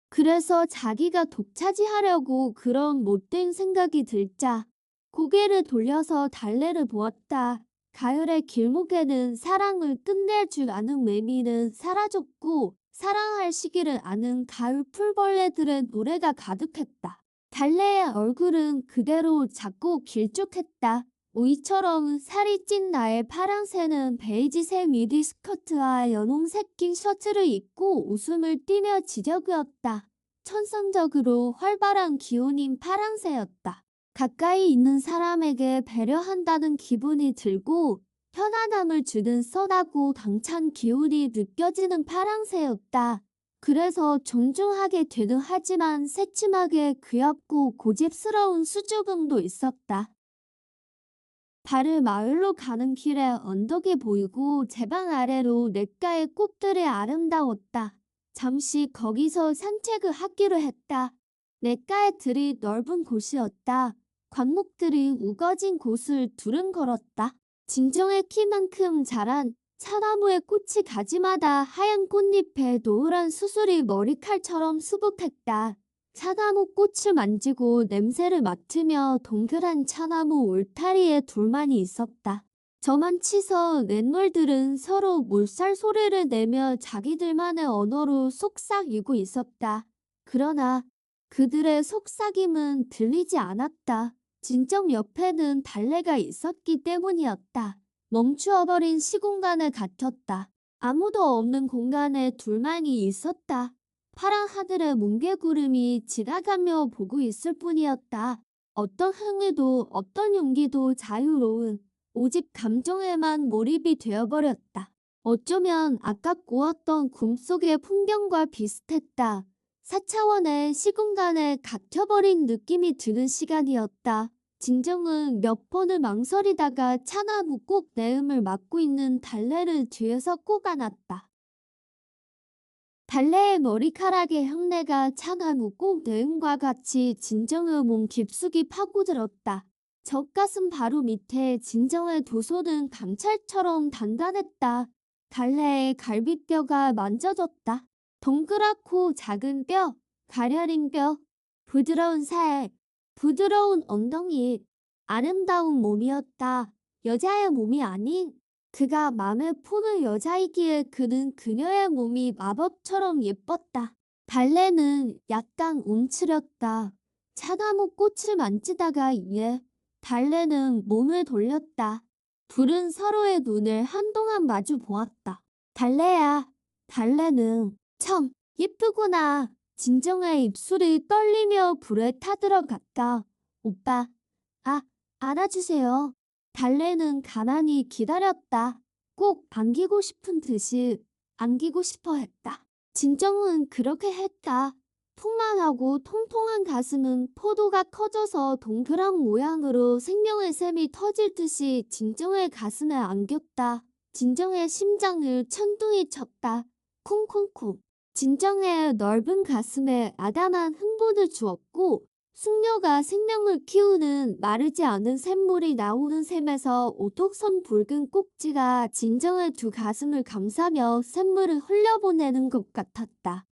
그래서 자기가 독차지하려고 그런 못된 생각이 들자 고개를 돌려서 달래를 보았다. 가을의 길목에는 사랑을 끝낼 줄 아는 매미는 사라졌고 사랑할 시기를 아는 가을 풀벌레들의 노래가 가득했다. 달래의 얼굴은 그대로 작고 길쭉했다. 오이처럼 살이 찐 나의 파랑새는 베이지색 미디 스커트와 연홍색 긴 셔츠를 입고 웃음을 띠며 지저귀었다. 천성적으로 활발한 기운인 파랑새였다. 가까이 있는 사람에게 배려한다는 기분이 들고 편안함을 주는 선하고 당찬 기운이 느껴지는 파랑새였다. 그래서 존중하게 되는 하지만 새침하게 귀엽고 고집스러운 수줍음도 있었다. 발을 마을로 가는 길에 언덕이 보이고 제방 아래로 냇가의 꽃들이 아름다웠다. 잠시 거기서 산책을 하기로 했다. 냇가의 들이 넓은 곳이었다. 관목들이 우거진 곳을 둘은 걸었다. 진정의 키만큼 자란 차나무의 꽃이 가지마다 하얀 꽃잎에 노을한 수술이 머리칼처럼 수북했다. 차나무 꽃을 만지고 냄새를 맡으며 동그란 차나무 울타리에 둘만이 있었다. 저만 치서 냇물들은 서로 물살 소리를 내며 자기들만의 언어로 속삭이고 있었다. 그러나 그들의 속삭임은 들리지 않았다. 진정 옆에는 달래가 있었기 때문이었다. 멈추어버린 시공간에 갇혔다. 아무도 없는 공간에 둘만이 있었다. 파란 하늘에 뭉게구름이 지나가며 보고 있을 뿐이었다. 어떤 흥에도 어떤 용기도 자유로운 오직 감정에만 몰입이 되어버렸다. 어쩌면 아까 꾸었던 꿈속의 풍경과 비슷했다. 4차원의 시공간에 갇혀버린 느낌이 드는 시간이었다. 진정은 몇 번을 망설이다가 차나무 꼭 내음을 맡고 있는 달래를 뒤에서 꼭 안았다. 달래의 머리카락의 흉내가 차나무 꼭 내음과 같이 진정의 몸 깊숙이 파고들었다. 젖가슴 바로 밑에 진정의 두 손은 강철처럼 단단했다. 달래의 갈비뼈가 만져졌다. 동그랗고 작은 뼈, 가려린 뼈, 부드러운 살, 부드러운 엉덩이, 아름다운 몸이었다. 여자의 몸이 아닌 그가 맘에 품은 여자이기에 그는 그녀의 몸이 마법처럼 예뻤다. 달래는 약간 움츠렸다. 차나무 꽃을 만지다가 이에 달래는 몸을 돌렸다. 둘은 서로의 눈을 한동안 마주 보았다. 달래야, 달래는 참 예쁘구나. 진정의 입술이 떨리며 불에 타들어갔다. 오빠, 안아주세요. 달래는 가만히 기다렸다. 꼭 안기고 싶은 듯이 안기고 싶어 했다. 진정은 그렇게 했다. 풍만하고 통통한 가슴은 포도가 커져서 동그란 모양으로 생명의 샘이 터질 듯이 진정의 가슴에 안겼다. 진정의 심장을 천둥이 쳤다. 콩콩콩. 진정의 넓은 가슴에 아담한 흥분을 주었고 숙녀가 생명을 키우는 마르지 않은 샘물이 나오는 샘에서 오독선 붉은 꼭지가 진정의 두 가슴을 감싸며 샘물을 흘려보내는 것 같았다.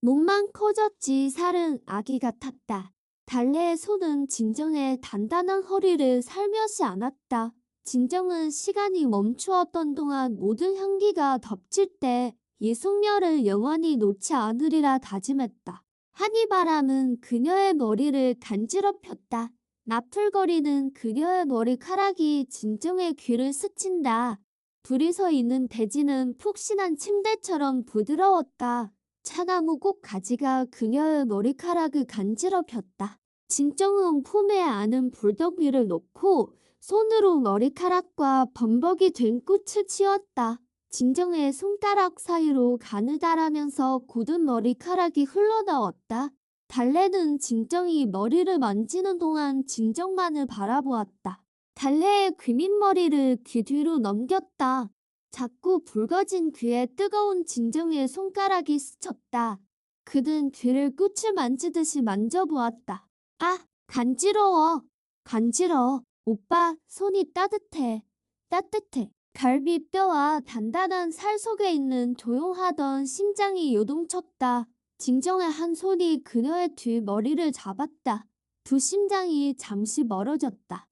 목만 커졌지 살은 아기 같았다. 달래의 손은 진정의 단단한 허리를 살며시 안았다. 진정은 시간이 멈추었던 동안 모든 향기가 덮칠 때 이 숙녀를 영원히 놓지 않으리라 다짐했다. 한이바람은 그녀의 머리를 간지럽혔다. 나풀거리는 그녀의 머리카락이 진정의 귀를 스친다. 둘이서 있는 대지는 푹신한 침대처럼 부드러웠다. 차나무 꽃 가지가 그녀의 머리카락을 간지럽혔다. 진정은 품에 안은 불독 위를 놓고 손으로 머리카락과 범벅이 된 꽃을 치웠다. 진정의 손가락 사이로 가느다라면서 굳은 머리카락이 흘러나왔다. 달래는 진정이 머리를 만지는 동안 진정만을 바라보았다. 달래의 귀밑머리를 귀 뒤로 넘겼다. 자꾸 붉어진 귀에 뜨거운 진정의 손가락이 스쳤다. 그는 귀를 끝을 만지듯이 만져보았다. 아, 간지러워. 간지러워. 오빠, 손이 따뜻해. 따뜻해. 갈비뼈와 단단한 살 속에 있는 조용하던 심장이 요동쳤다. 진정의 한 손이 그녀의 뒤 머리를 잡았다. 두 심장이 잠시 멀어졌다.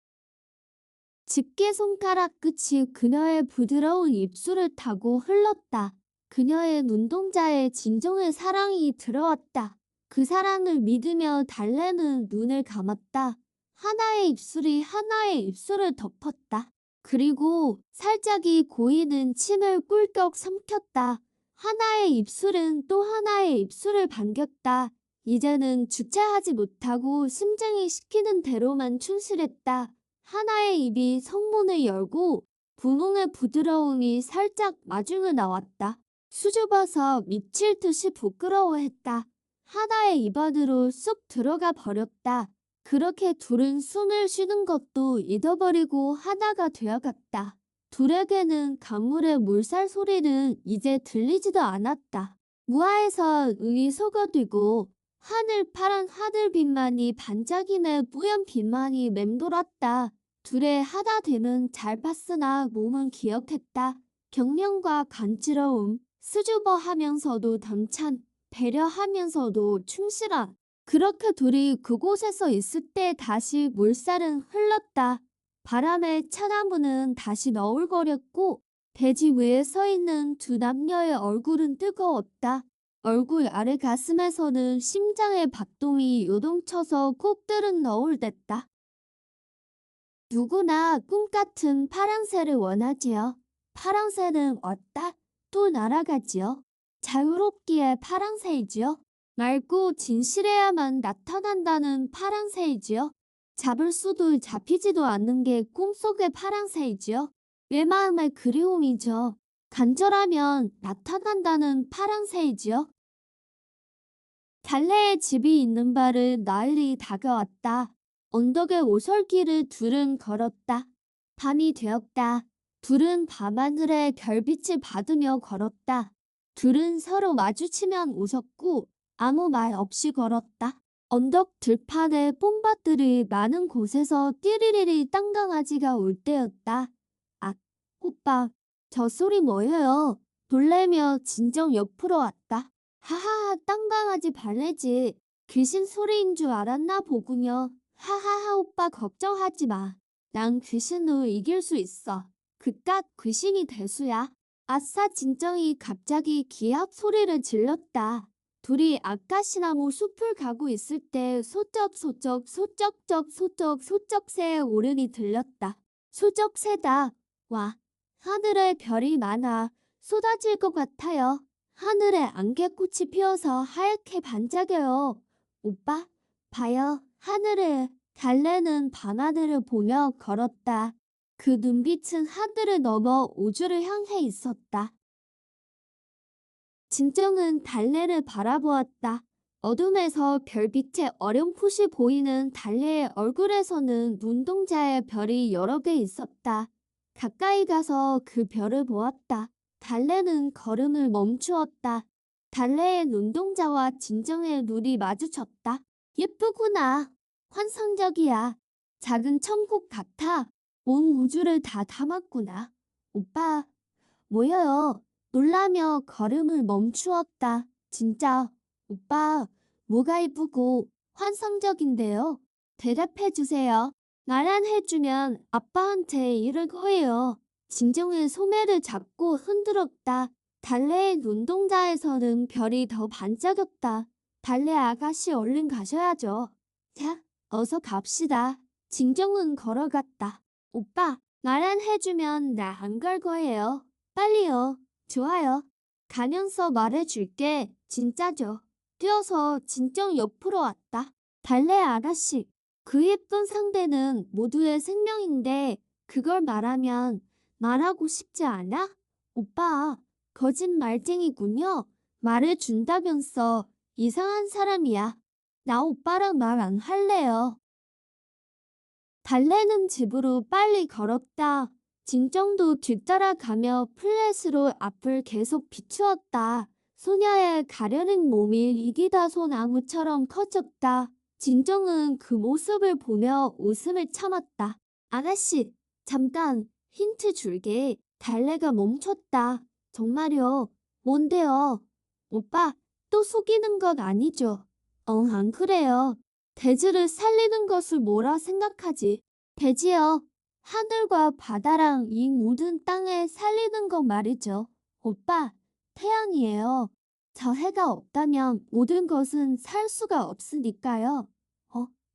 집게 손가락 끝이 그녀의 부드러운 입술을 타고 흘렀다. 그녀의 눈동자에 진정의 사랑이 들어왔다. 그 사랑을 믿으며 달래는 눈을 감았다. 하나의 입술이 하나의 입술을 덮었다. 그리고 살짝이 고이는 침을 꿀꺽 삼켰다. 하나의 입술은 또 하나의 입술을 반겼다. 이제는 주체하지 못하고 심장이 시키는 대로만 충실했다. 하나의 입이 성문을 열고 분홍의 부드러움이 살짝 마중을 나왔다. 수줍어서 미칠 듯이 부끄러워했다. 하나의 입 안으로 쑥 들어가 버렸다. 그렇게 둘은 숨을 쉬는 것도 잊어버리고 하나가 되어갔다. 둘에게는 강물의 물살 소리는 이제 들리지도 않았다. 무하에서 눈이 속어들고 하늘 파란 하늘빛만이 반짝이며 뿌연 빛만이 맴돌았다. 둘의 하나 됨은 잘 봤으나 몸은 기억했다. 경련과 간지러움, 수줍어하면서도 담찬, 배려하면서도 충실한. 그렇게 둘이 그곳에서 있을 때 다시 물살은 흘렀다. 바람에 차나무는 다시 너울거렸고 대지 위에 서 있는 두 남녀의 얼굴은 뜨거웠다. 얼굴 아래 가슴에서는 심장의 박동이 요동쳐서 꼭 들은 너울댔다. 누구나 꿈같은 파랑새를 원하지요. 파랑새는 왔다 또 날아가지요. 자유롭기에 파랑새이지요. 맑고 진실해야만 나타난다는 파랑새이지요. 잡을 수도 잡히지도 않는 게 꿈속의 파랑새이지요. 내 마음의 그리움이죠. 간절하면 나타난다는 파랑새이지요. 달래의 집이 있는 바를 나흘이 다가왔다. 언덕의 오솔길을 둘은 걸었다. 밤이 되었다. 둘은 밤하늘의 별빛을 받으며 걸었다. 둘은 서로 마주치면 웃었고 아무 말 없이 걸었다. 언덕 들판에 뽕밭들이 많은 곳에서 띠리리리 땅강아지가 울 때였다. 아, 오빠, 저 소리 뭐예요? 놀래며 진정 옆으로 왔다. 하하하, 땅강아지 발레지. 귀신 소리인 줄 알았나 보군요. 하하하, 오빠 걱정하지 마. 난 귀신을 이길 수 있어. 그깟 귀신이 대수야. 아싸, 진정이 갑자기 기합 소리를 질렀다. 둘이 아까시나무 숲을 가고 있을 때 소쩍소쩍 소쩍쩍 소쩍소쩍새의 오름이 들렸다. 소쩍새다. 와, 하늘에 별이 많아 쏟아질 것 같아요. 하늘에 안개꽃이 피어서 하얗게 반짝여요. 오빠, 봐요. 하늘에. 달래는 밤하늘을 보며 걸었다. 그 눈빛은 하늘을 넘어 우주를 향해 있었다. 진정은 달래를 바라보았다. 어둠에서 별빛의 어렴풋이 보이는 달래의 얼굴에서는 눈동자의 별이 여러 개 있었다. 가까이 가서 그 별을 보았다. 달래는 걸음을 멈추었다. 달래의 눈동자와 진정의 눈이 마주쳤다. 예쁘구나. 환상적이야. 작은 천국 같아. 온 우주를 다 담았구나. 오빠, 뭐여요? 놀라며 걸음을 멈추었다. 진짜, 오빠, 뭐가 이쁘고 환상적인데요? 대답해 주세요. 나란해주면 아빠한테 이럴 거예요. 진정의 소매를 잡고 흔들었다. 달래의 눈동자에서는 별이 더 반짝였다. 달래 아가씨 얼른 가셔야죠. 자, 어서 갑시다. 진정은 걸어갔다. 오빠, 나란해주면 나 안 갈 거예요. 빨리요. 좋아요. 가면서 말해줄게. 진짜죠. 뛰어서 진정 옆으로 왔다. 달래 아가씨, 그 예쁜 상대는 모두의 생명인데 그걸 말하면 말하고 싶지 않아? 오빠, 거짓말쟁이군요. 말해준다면서 이상한 사람이야. 나 오빠랑 말 안 할래요. 달래는 집으로 빨리 걸었다. 진정도 뒤따라가며 플랫으로 앞을 계속 비추었다. 소녀의 가려는 몸이 이기다소 나무처럼 커졌다. 진정은 그 모습을 보며 웃음을 참았다. 아가씨, 잠깐 힌트 줄게. 달래가 멈췄다. 정말요? 뭔데요? 오빠, 또 속이는 것 아니죠? 안 그래요. 대지를 살리는 것을 뭐라 생각하지? 대지요. 하늘과 바다랑 이 모든 땅을 살리는 거 말이죠. 오빠, 태양이에요. 저 해가 없다면 모든 것은 살 수가 없으니까요.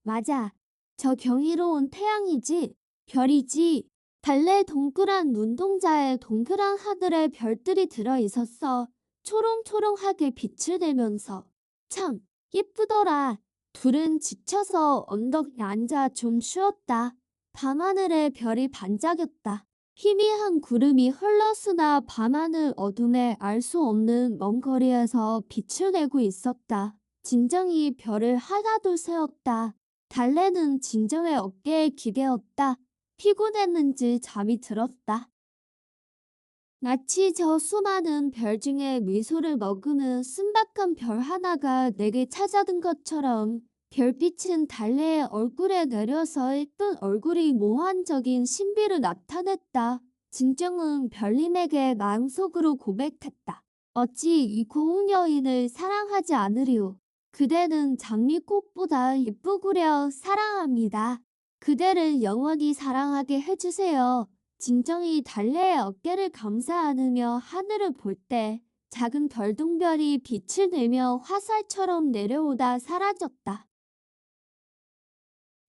맞아. 저 경이로운 태양이지. 별이지. 달래 동그란 눈동자에 동그란 하늘에 별들이 들어 있었어. 초롱초롱하게 빛을 내면서. 참, 예쁘더라. 둘은 지쳐서 언덕에 앉아 좀 쉬었다. 밤하늘에 별이 반짝였다. 희미한 구름이 흘러쓰나 밤하늘 어둠에 알 수 없는 먼 거리에서 빛을 내고 있었다. 진정이 별을 하나둘 세웠다. 달래는 진정의 어깨에 기대었다. 피곤했는지 잠이 들었다. 마치 저 수많은 별 중에 미소를 머금은 순박한 별 하나가 내게 찾아든 것처럼 별빛은 달래의 얼굴에 내려서 예쁜 얼굴이 몽환적인 신비를 나타냈다. 진정은 별님에게 마음속으로 고백했다. 어찌 이 고운 여인을 사랑하지 않으리오. 그대는 장미꽃보다 예쁘구려. 사랑합니다. 그대를 영원히 사랑하게 해주세요. 진정이 달래의 어깨를 감싸 안으며 하늘을 볼 때 작은 별똥별이 빛을 내며 화살처럼 내려오다 사라졌다.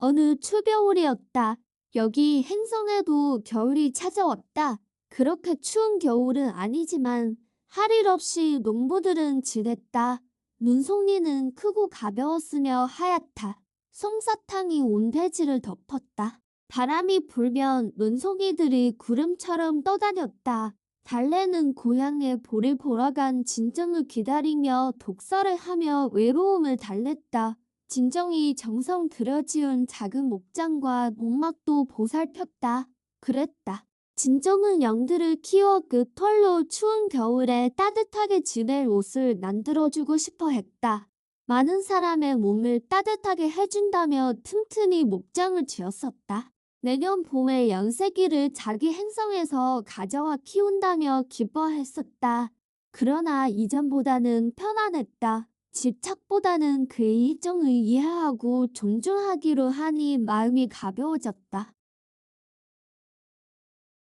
어느 초겨울이었다. 여기 행성에도 겨울이 찾아왔다. 그렇게 추운 겨울은 아니지만 할 일 없이 농부들은 지냈다. 눈송이는 크고 가벼웠으며 하얗다. 솜사탕이 온 대지를 덮었다. 바람이 불면 눈송이들이 구름처럼 떠다녔다. 달래는 고향에 볼을 보러 간 진정을 기다리며 독서를 하며 외로움을 달랬다. 진정이 정성 들여 지은 작은 목장과 농막도 보살폈다. 그랬다. 진정은 양들을 키워 그 털로 추운 겨울에 따뜻하게 지낼 옷을 만들어주고 싶어 했다. 많은 사람의 몸을 따뜻하게 해준다며 틈틈이 목장을 지었었다. 내년 봄에 연세기를 자기 행성에서 가져와 키운다며 기뻐했었다. 그러나 이전보다는 편안했다. 집착보다는 그의 일정을 이해하고 존중하기로 하니 마음이 가벼워졌다.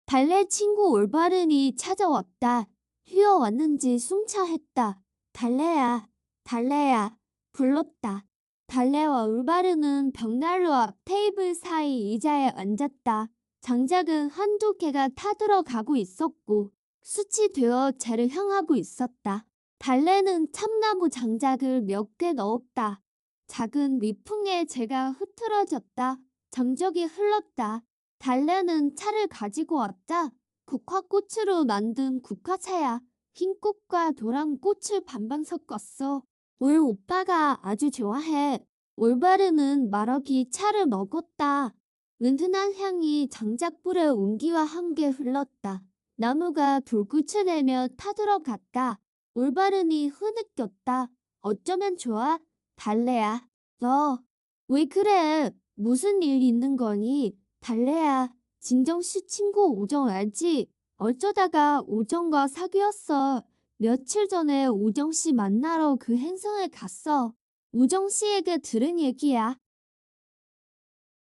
달래 친구 올바른이 찾아왔다. 휘어왔는지 숨차했다. 달래야, 달래야, 불렀다. 달래와 올바른은 벽난로 앞 테이블 사이 의자에 앉았다. 장작은 한두 개가 타들어가고 있었고 수치되어 재를 향하고 있었다. 달래는 참나무 장작을 몇 개 넣었다. 작은 미풍에 재가 흐트러졌다. 점적이 흘렀다. 달래는 차를 가지고 왔다. 국화꽃으로 만든 국화차야. 흰 꽃과 노란 꽃을 반반 섞었어. 올 오빠가 아주 좋아해. 올바르는 말없이 차를 먹었다. 은은한 향이 장작불의 온기와 함께 흘렀다. 나무가 불꽃을 내며 타들어갔다. 올바른이 흐느꼈다. 어쩌면 좋아? 달래야. 너 왜 그래? 무슨 일 있는 거니? 달래야. 진정씨 친구 오정 알지? 어쩌다가 오정과 사귀었어. 며칠 전에 오정씨 만나러 그 행성에 갔어. 오정씨에게 들은 얘기야.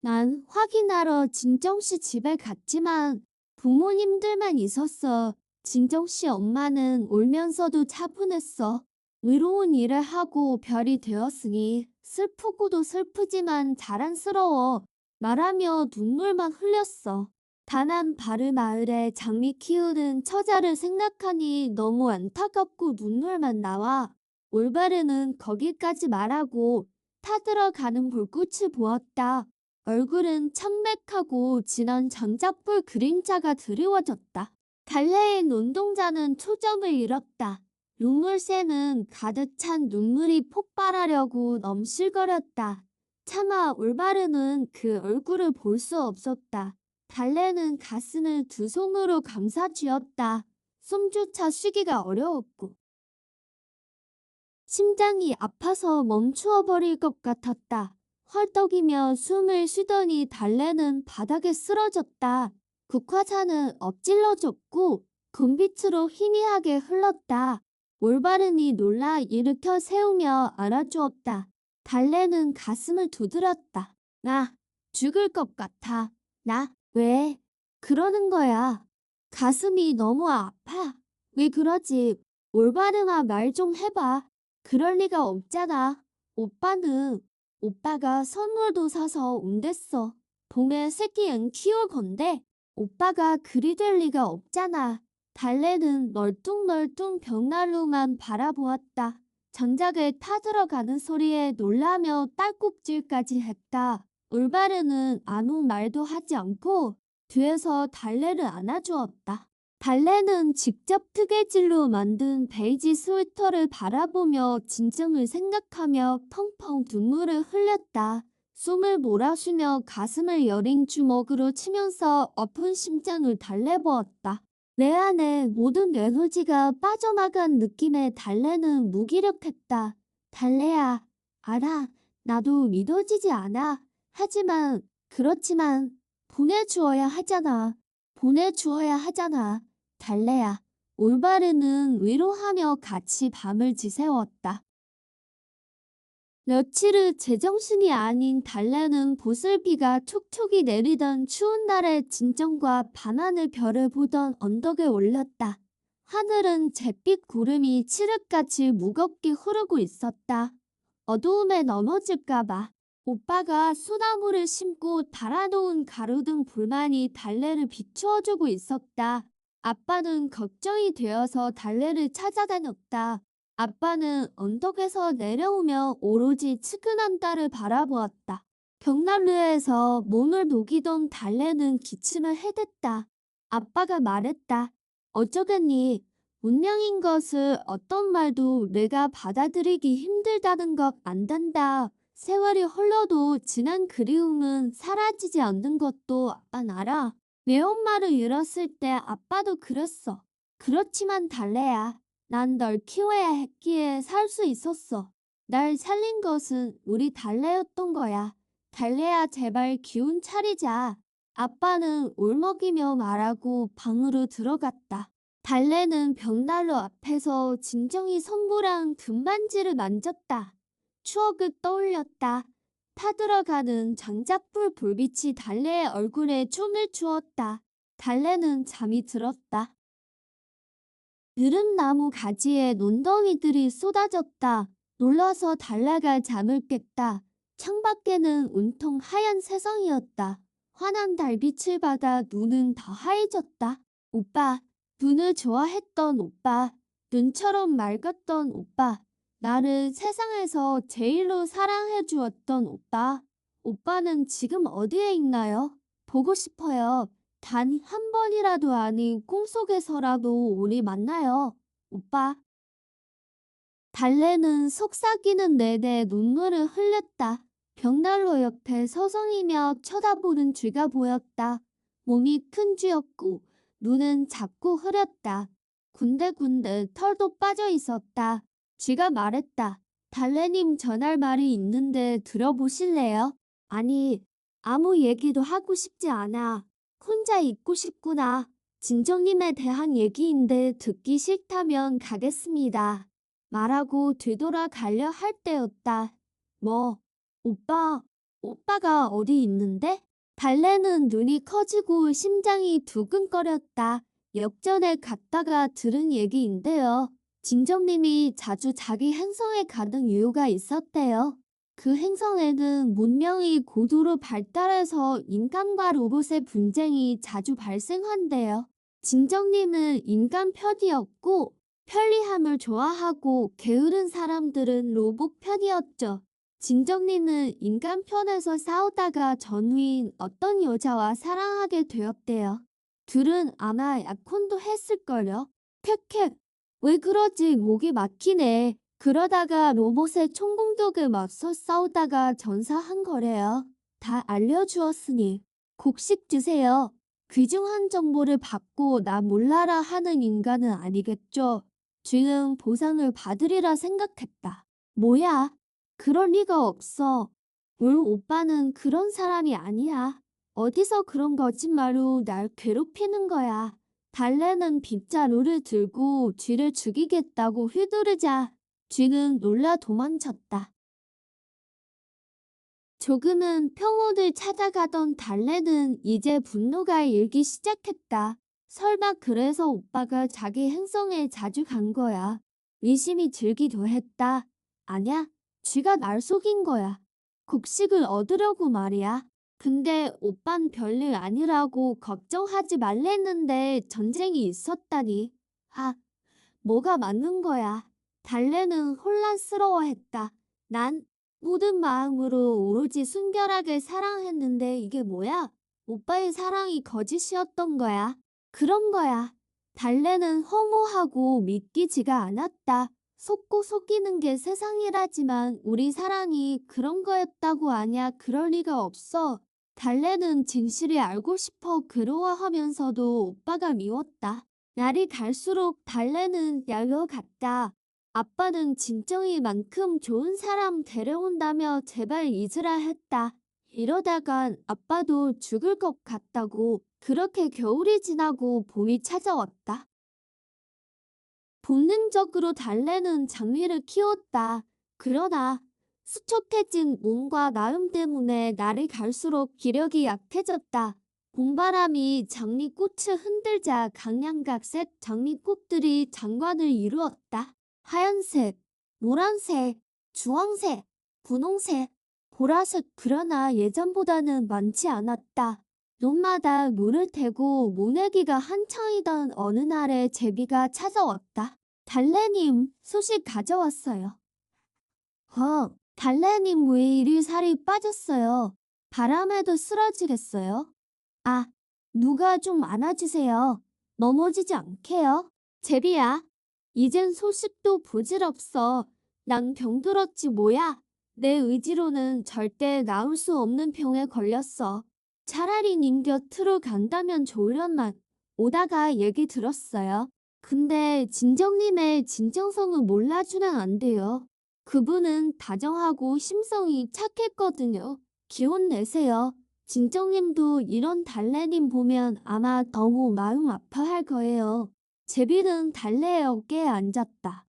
난 확인하러 진정씨 집에 갔지만 부모님들만 있었어. 진정씨 엄마는 울면서도 차분했어. 의로운 일을 하고 별이 되었으니 슬프고도 슬프지만 자랑스러워. 말하며 눈물만 흘렸어. 단한 바르 마을에 장미 키우는 처자를 생각하니 너무 안타깝고 눈물만 나와. 올바르는 거기까지 말하고 타들어가는 불꽃을 보았다. 얼굴은 창백하고 진한 장작불 그림자가 드리워졌다. 달래의 눈동자는 초점을 잃었다. 눈물새는 가득 찬 눈물이 폭발하려고 넘실거렸다. 차마 올바르는 그 얼굴을 볼 수 없었다. 달래는 가슴을 두 손으로 감싸 쥐었다. 숨조차 쉬기가 어려웠고 심장이 아파서 멈추어 버릴 것 같았다. 헐떡이며 숨을 쉬더니 달래는 바닥에 쓰러졌다. 국화차는 엎질러졌고 금빛으로 희미하게 흘렀다. 올바른이 놀라 일으켜 세우며 안아주었다. 달래는 가슴을 두드렸다. 나 죽을 것 같아. 나 왜 그러는 거야? 가슴이 너무 아파. 왜 그러지? 올바르나 말 좀 해봐. 그럴 리가 없잖아. 오빠가 선물도 사서 온댔어. 봄에 새끼 응 키울 건데 오빠가 그리 될 리가 없잖아. 달래는 널뚱널뚱 벽난로만 바라보았다. 장작을 타들어가는 소리에 놀라며 딸꾹질까지 했다. 올바르는 아무 말도 하지 않고 뒤에서 달래를 안아주었다. 달래는 직접 뜨개질로 만든 베이지 스웨터를 바라보며 진정을 생각하며 펑펑 눈물을 흘렸다. 숨을 몰아쉬며 가슴을 여린 주먹으로 치면서 엎은 심장을 달래보았다. 내 안에 모든 에너지가 빠져나간 느낌에 달래는 무기력했다. 달래야, 알아. 나도 믿어지지 않아. 그렇지만 보내주어야 하잖아. 보내주어야 하잖아. 달래야. 올바르는 위로하며 같이 밤을 지새웠다. 며칠을 제정신이 아닌 달래는 보슬비가 촉촉이 내리던 추운 날에 진정과 밤하늘 별을 보던 언덕에 올랐다. 하늘은 잿빛 구름이 칠흑같이 무겁게 흐르고 있었다. 어두움에 넘어질까봐. 오빠가 소나무를 심고 달아놓은 가로등 불만이 달래를 비추어주고 있었다. 아빠는 걱정이 되어서 달래를 찾아다녔다. 아빠는 언덕에서 내려오며 오로지 측은한 달을 바라보았다. 벽난로에서 몸을 녹이던 달래는 기침을 해댔다. 아빠가 말했다. 어쩌겠니? 운명인 것을 어떤 말도 내가 받아들이기 힘들다는 것 안단다. 세월이 흘러도 지난 그리움은 사라지지 않는 것도 아빤 알아. 내 엄마를 잃었을 때 아빠도 그랬어. 그렇지만 달래야. 난 널 키워야 했기에 살 수 있었어. 날 살린 것은 우리 달래였던 거야. 달래야 제발 기운 차리자. 아빠는 울먹이며 말하고 방으로 들어갔다. 달래는 벽난로 앞에서 진정이 선물한 금반지를 만졌다. 추억을 떠올렸다. 타들어가는 장작불 불빛이 달래의 얼굴에 춤을 추었다. 달래는 잠이 들었다. 느른 나무 가지에 논덩이들이 쏟아졌다. 놀라서 달래가 잠을 깼다. 창밖에는 온통 하얀 세상이었다. 환한 달빛을 받아 눈은 더 하얘졌다. 오빠, 눈을 좋아했던 오빠, 눈처럼 맑았던 오빠, 나를 세상에서 제일로 사랑해 주었던 오빠. 오빠는 지금 어디에 있나요? 보고 싶어요. 단 한 번이라도 아닌 꿈속에서라도 우리 만나요. 오빠. 달래는 속삭이는 내내 눈물을 흘렸다. 벽난로 옆에 서성이며 쳐다보는 쥐가 보였다. 몸이 큰 쥐였고 눈은 작고 흐렸다. 군데군데 털도 빠져 있었다. 쥐가 말했다. 달래님 전할 말이 있는데 들어보실래요? 아니, 아무 얘기도 하고 싶지 않아. 혼자 있고 싶구나. 진정님에 대한 얘기인데 듣기 싫다면 가겠습니다. 말하고 되돌아 가려 할 때였다. 뭐, 오빠가 어디 있는데? 달래는 눈이 커지고 심장이 두근거렸다. 역전에 갔다가 들은 얘기인데요. 진정님이 자주 자기 행성에 가는 이유가 있었대요. 그 행성에는 문명이 고도로 발달해서 인간과 로봇의 분쟁이 자주 발생한대요. 진정님은 인간 편이었고 편리함을 좋아하고 게으른 사람들은 로봇 편이었죠. 진정님은 인간 편에서 싸우다가 전후인 어떤 여자와 사랑하게 되었대요. 둘은 아마 약혼도 했을걸요. 캣캣, 왜 그러지? 목이 막히네. 그러다가 로봇의 총공격에 맞서 싸우다가 전사한 거래요. 다 알려주었으니 곡식 주세요. 귀중한 정보를 받고 나 몰라라 하는 인간은 아니겠죠. 쥐는 보상을 받으리라 생각했다. 뭐야? 그럴 리가 없어. 울 오빠는 그런 사람이 아니야. 어디서 그런 거짓말로 날 괴롭히는 거야. 달래는 빗자루를 들고 쥐를 죽이겠다고 휘두르자 쥐는 놀라 도망쳤다. 조금은 평온을 찾아가던 달래는 이제 분노가 일기 시작했다. 설마 그래서 오빠가 자기 행성에 자주 간 거야. 의심이 들기도 했다. 아냐, 쥐가 날 속인 거야. 곡식을 얻으려고 말이야. 근데 오빤 별일 아니라고 걱정하지 말랬는데 전쟁이 있었다니. 아, 뭐가 맞는 거야. 달래는 혼란스러워했다. 난 모든 마음으로 오로지 순결하게 사랑했는데 이게 뭐야? 오빠의 사랑이 거짓이었던 거야. 그런 거야. 달래는 허무하고 믿기지가 않았다. 속고 속이는 게 세상이라지만 우리 사랑이 그런 거였다고 아냐. 그럴 리가 없어. 달래는 진실을 알고 싶어 괴로워하면서도 오빠가 미웠다. 날이 갈수록 달래는 야여갔다. 아빠는 진정이만큼 좋은 사람 데려온다며 제발 잊으라 했다. 이러다간 아빠도 죽을 것 같다고. 그렇게 겨울이 지나고 봄이 찾아왔다. 본능적으로 달래는 장미를 키웠다. 그러나 수척해진 몸과 마음 때문에 날이 갈수록 기력이 약해졌다. 봄바람이 장미꽃을 흔들자 강양각색 장미꽃들이 장관을 이루었다. 하얀색, 노란색, 주황색, 분홍색, 보라색. 그러나 예전보다는 많지 않았다. 논마다 물을 태고 모내기가 한창이던 어느 날에 제비가 찾아왔다. 달래님, 소식 가져왔어요. 달래님 왜 이리 살이 빠졌어요? 바람에도 쓰러지겠어요? 아, 누가 좀 안아주세요. 넘어지지 않게요. 제비야, 이젠 소식도 부질없어. 난 병들었지 뭐야. 내 의지로는 절대 나을 수 없는 병에 걸렸어. 차라리 님 곁으로 간다면 좋으련만. 오다가 얘기 들었어요. 근데 진정님의 진정성은 몰라주면 안 돼요. 그분은 다정하고 심성이 착했거든요. 기운 내세요. 진정님도 이런 달래님 보면 아마 너무 마음 아파할 거예요. 제비는 달래의 어깨에 앉았다.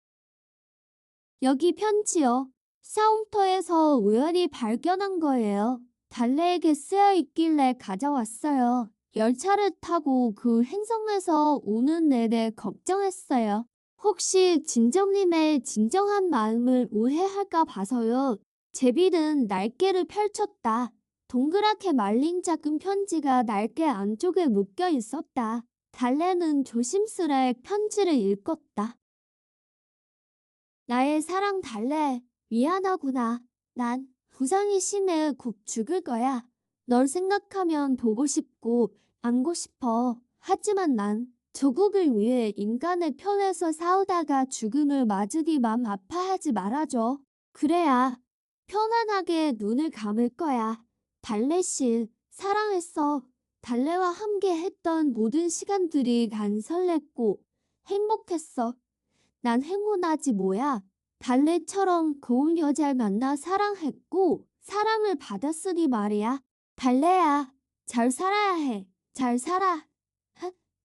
여기 편지요. 싸움터에서 우연히 발견한 거예요. 달래에게 쓰여 있길래 가져왔어요. 열차를 타고 그 행성에서 오는 내내 걱정했어요. 혹시 진정님의 진정한 마음을 오해할까 봐서요. 제비는 날개를 펼쳤다. 동그랗게 말린 작은 편지가 날개 안쪽에 묶여 있었다. 달래는 조심스레 편지를 읽었다. 나의 사랑 달래, 미안하구나. 난 부상이 심해 곧 죽을 거야. 널 생각하면 보고 싶고 안고 싶어. 하지만 난 조국을 위해 인간의 편에서 싸우다가 죽음을 맞으니 맘 아파하지 말아줘. 그래야 편안하게 눈을 감을 거야. 달래씨, 사랑했어. 달래와 함께 했던 모든 시간들이 난 설렜고 행복했어. 난 행운하지 뭐야. 달래처럼 고운 여자를 만나 사랑했고 사랑을 받았으니 말이야. 달래야, 잘 살아야 해. 잘 살아.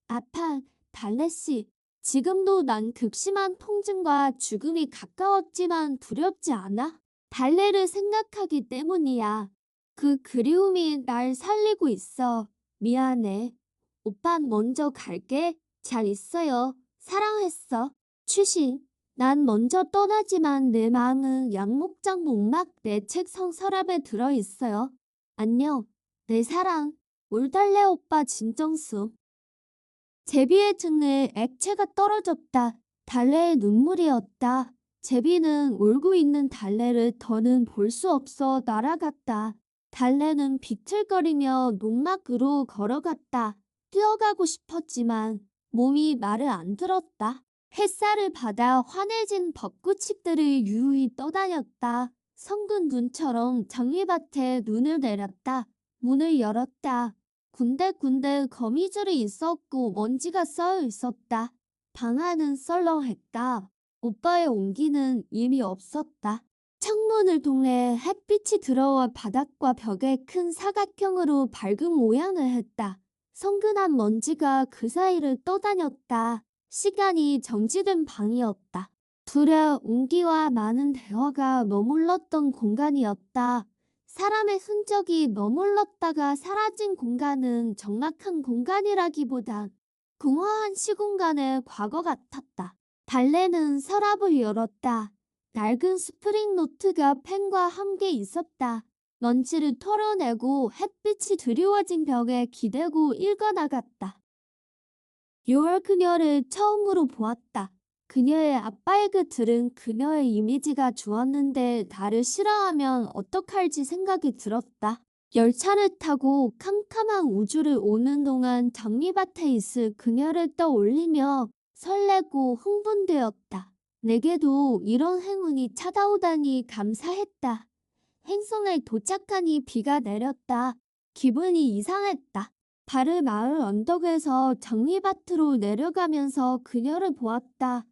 아파, 달래씨. 지금도 난 극심한 통증과 죽음이 가까웠지만 두렵지 않아. 달래를 생각하기 때문이야. 그 그리움이 날 살리고 있어. 미안해. 오빤 먼저 갈게. 잘 있어요. 사랑했어. 추신. 난 먼저 떠나지만 내 마음은 양목장 목막 내 책상 서랍에 들어있어요. 안녕. 내 사랑. 올달래 오빠 진정수. 제비의 등에 액체가 떨어졌다. 달래의 눈물이었다. 제비는 울고 있는 달래를 더는 볼 수 없어 날아갔다. 달래는 비틀거리며 농막으로 걸어갔다. 뛰어가고 싶었지만 몸이 말을 안 들었다. 햇살을 받아 환해진 벚꽃잎들이 유유히 떠다녔다. 성근 눈처럼 장미밭에 눈을 내렸다. 문을 열었다. 군데군데 거미줄이 있었고 먼지가 쌓여 있었다. 방 안은 썰렁했다. 오빠의 온기는 이미 없었다. 창문을 통해 햇빛이 들어와 바닥과 벽에 큰 사각형으로 밝은 모양을 했다. 성근한 먼지가 그 사이를 떠다녔다. 시간이 정지된 방이었다. 둘의 온기와 많은 대화가 머물렀던 공간이었다. 사람의 흔적이 머물렀다가 사라진 공간은 적막한 공간이라기보단 공허한 시공간의 과거 같았다. 달래는 서랍을 열었다. 낡은 스프링 노트가 펜과 함께 있었다. 먼지를 털어내고 햇빛이 드리워진 벽에 기대고 읽어나갔다. 6월 그녀를 처음으로 보았다. 그녀의 아빠의 글은 그녀의 이미지가 좋았는데 나를 싫어하면 어떡할지 생각이 들었다. 열차를 타고 캄캄한 우주를 오는 동안 장미밭에 있을 그녀를 떠올리며 설레고 흥분되었다. 내게도 이런 행운이 찾아오다니 감사했다. 행성에 도착하니 비가 내렸다. 기분이 이상했다. 발을 마을 언덕에서 장미밭으로 내려가면서 그녀를 보았다.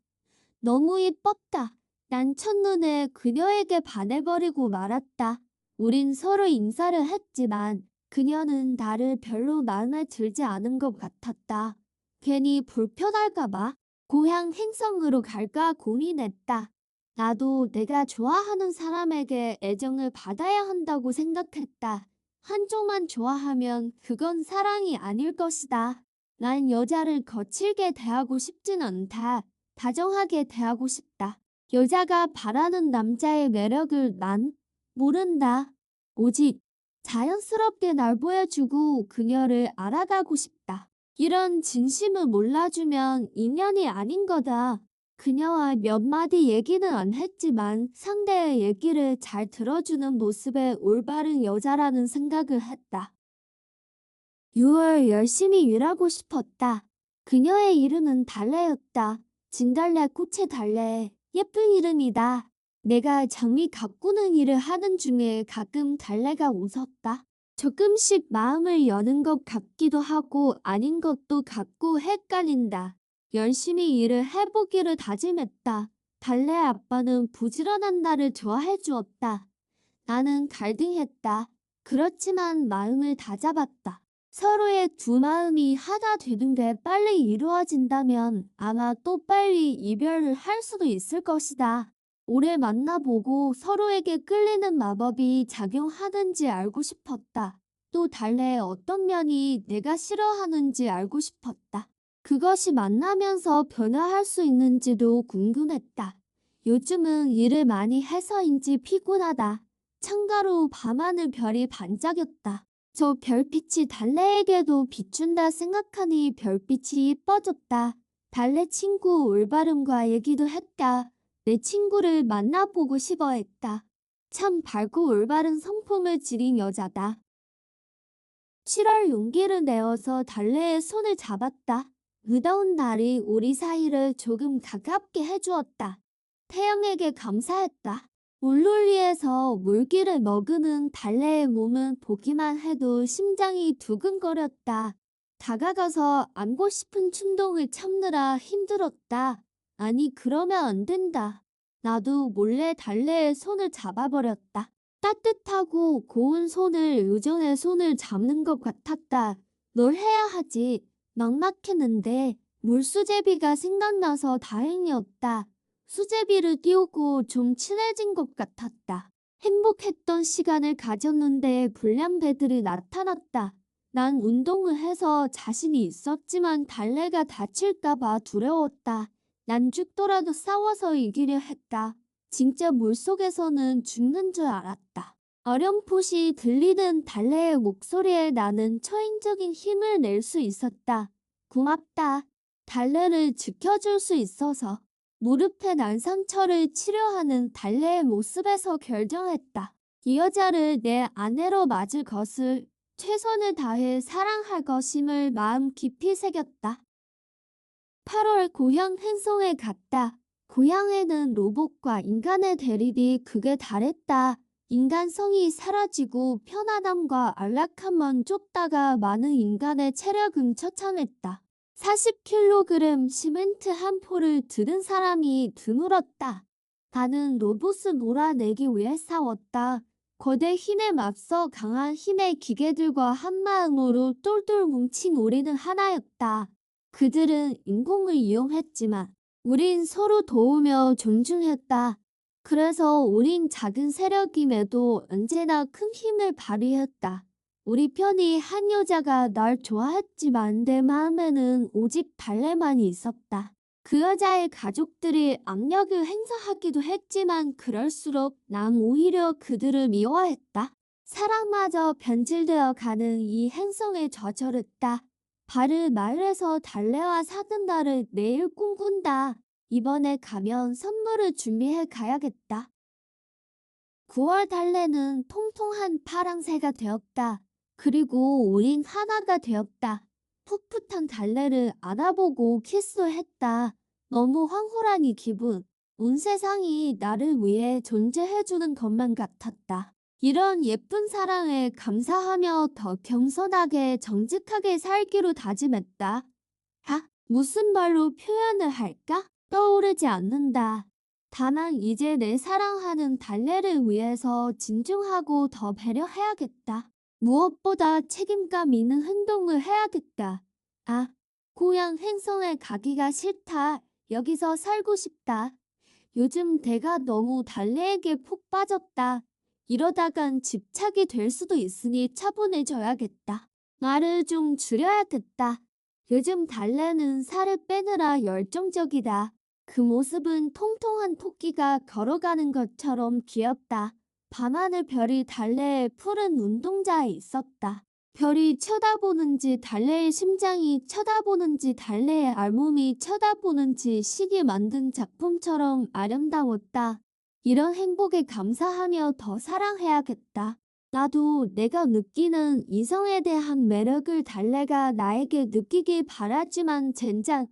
너무 이뻤다. 난 첫눈에 그녀에게 반해버리고 말았다. 우린 서로 인사를 했지만 그녀는 나를 별로 마음에 들지 않은 것 같았다. 괜히 불편할까봐 고향 행성으로 갈까 고민했다. 나도 내가 좋아하는 사람에게 애정을 받아야 한다고 생각했다. 한쪽만 좋아하면 그건 사랑이 아닐 것이다. 난 여자를 거칠게 대하고 싶진 않다. 다정하게 대하고 싶다. 여자가 바라는 남자의 매력을 난 모른다. 오직 자연스럽게 날 보여주고 그녀를 알아가고 싶다. 이런 진심을 몰라주면 인연이 아닌 거다. 그녀와 몇 마디 얘기는 안 했지만 상대의 얘기를 잘 들어주는 모습에 올바른 여자라는 생각을 했다. 6월 열심히 일하고 싶었다. 그녀의 이름은 달래였다. 진달래 꽃의 달래. 예쁜 이름이다. 내가 장미 가꾸는 일을 하는 중에 가끔 달래가 웃었다. 조금씩 마음을 여는 것 같기도 하고 아닌 것도 같고 헷갈린다. 열심히 일을 해보기를 다짐했다. 달래 아빠는 부지런한 나를 좋아해 주었다. 나는 갈등했다. 그렇지만 마음을 다잡았다. 서로의 두 마음이 하나 되는 게 빨리 이루어진다면 아마 또 빨리 이별을 할 수도 있을 것이다. 오래 만나보고 서로에게 끌리는 마법이 작용하는지 알고 싶었다. 또 달래의 어떤 면이 내가 싫어하는지 알고 싶었다. 그것이 만나면서 변화할 수 있는지도 궁금했다. 요즘은 일을 많이 해서인지 피곤하다. 창가로 밤하늘 별이 반짝였다. 저 별빛이 달래에게도 비춘다 생각하니 별빛이 이뻐졌다. 달래 친구 올바름과 얘기도 했다. 내 친구를 만나보고 싶어 했다. 참 밝고 올바른 성품을 지닌 여자다. 7월 용기를 내어서 달래의 손을 잡았다. 무더운 날이 우리 사이를 조금 가깝게 해주었다. 태양에게 감사했다. 물놀이에서 물기를 머금은 달래의 몸은 보기만 해도 심장이 두근거렸다. 다가가서 안고 싶은 충동을 참느라 힘들었다. 아니, 그러면 안 된다. 나도 몰래 달래의 손을 잡아버렸다. 따뜻하고 고운 손을 의존의 손을 잡는 것 같았다. 널 해야 하지. 막막했는데 물수제비가 생각나서 다행이었다. 수제비를 띄우고 좀 친해진 것 같았다. 행복했던 시간을 가졌는데 불량배들이 나타났다. 난 운동을 해서 자신이 있었지만 달래가 다칠까봐 두려웠다. 난 죽더라도 싸워서 이기려 했다. 진짜 물속에서는 죽는 줄 알았다. 어렴풋이 들리는 달래의 목소리에 나는 초인적인 힘을 낼 수 있었다. 고맙다. 달래를 지켜줄 수 있어서. 무릎에 난 상처를 치료하는 달래의 모습에서 결정했다. 이 여자를 내 아내로 맞을 것을 최선을 다해 사랑할 것임을 마음 깊이 새겼다. 8월 고향 행성에 갔다. 고향에는 로봇과 인간의 대립이 극에 달했다. 인간성이 사라지고 편안함과 안락함만 쫓다가 많은 인간의 체력은 처참했다. 40kg 시멘트 한 포를 들은 사람이 드물었다. 나는 로봇을 몰아내기 위해 싸웠다. 거대 힘에 맞서 강한 힘의 기계들과 한마음으로 똘똘 뭉친 우리는 하나였다. 그들은 인공을 이용했지만 우린 서로 도우며 존중했다. 그래서 우린 작은 세력임에도 언제나 큰 힘을 발휘했다. 우리 편이 한 여자가 날 좋아했지만 내 마음에는 오직 달래만이 있었다. 그 여자의 가족들이 압력을 행사하기도 했지만 그럴수록 난 오히려 그들을 미워했다. 사랑마저 변질되어 가는 이 행성에 젖어렸다. 발을 마을에서 달래와 사는 날을 매일 꿈꾼다. 이번에 가면 선물을 준비해 가야겠다. 9월 달래는 통통한 파랑새가 되었다. 그리고 우린 하나가 되었다. 풋풋한 달래를 안아보고 키스했다. 너무 황홀한 이 기분. 온 세상이 나를 위해 존재해주는 것만 같았다. 이런 예쁜 사랑에 감사하며 더 겸손하게 정직하게 살기로 다짐했다. 무슨 말로 표현을 할까? 떠오르지 않는다. 다만 이제 내 사랑하는 달래를 위해서 진중하고 더 배려해야겠다. 무엇보다 책임감 있는 행동을 해야겠다. 고향 행성에 가기가 싫다. 여기서 살고 싶다. 요즘 내가 너무 달래에게 푹 빠졌다. 이러다간 집착이 될 수도 있으니 차분해져야겠다. 말을 좀 줄여야겠다. 요즘 달래는 살을 빼느라 열정적이다. 그 모습은 통통한 토끼가 걸어가는 것처럼 귀엽다. 밤하늘 별이 달래의 푸른 눈동자에 있었다. 별이 쳐다보는지 달래의 심장이 쳐다보는지 달래의 알몸이 쳐다보는지 시기 만든 작품처럼 아름다웠다. 이런 행복에 감사하며 더 사랑해야겠다. 나도 내가 느끼는 이성에 대한 매력을 달래가 나에게 느끼길 바라지만 젠장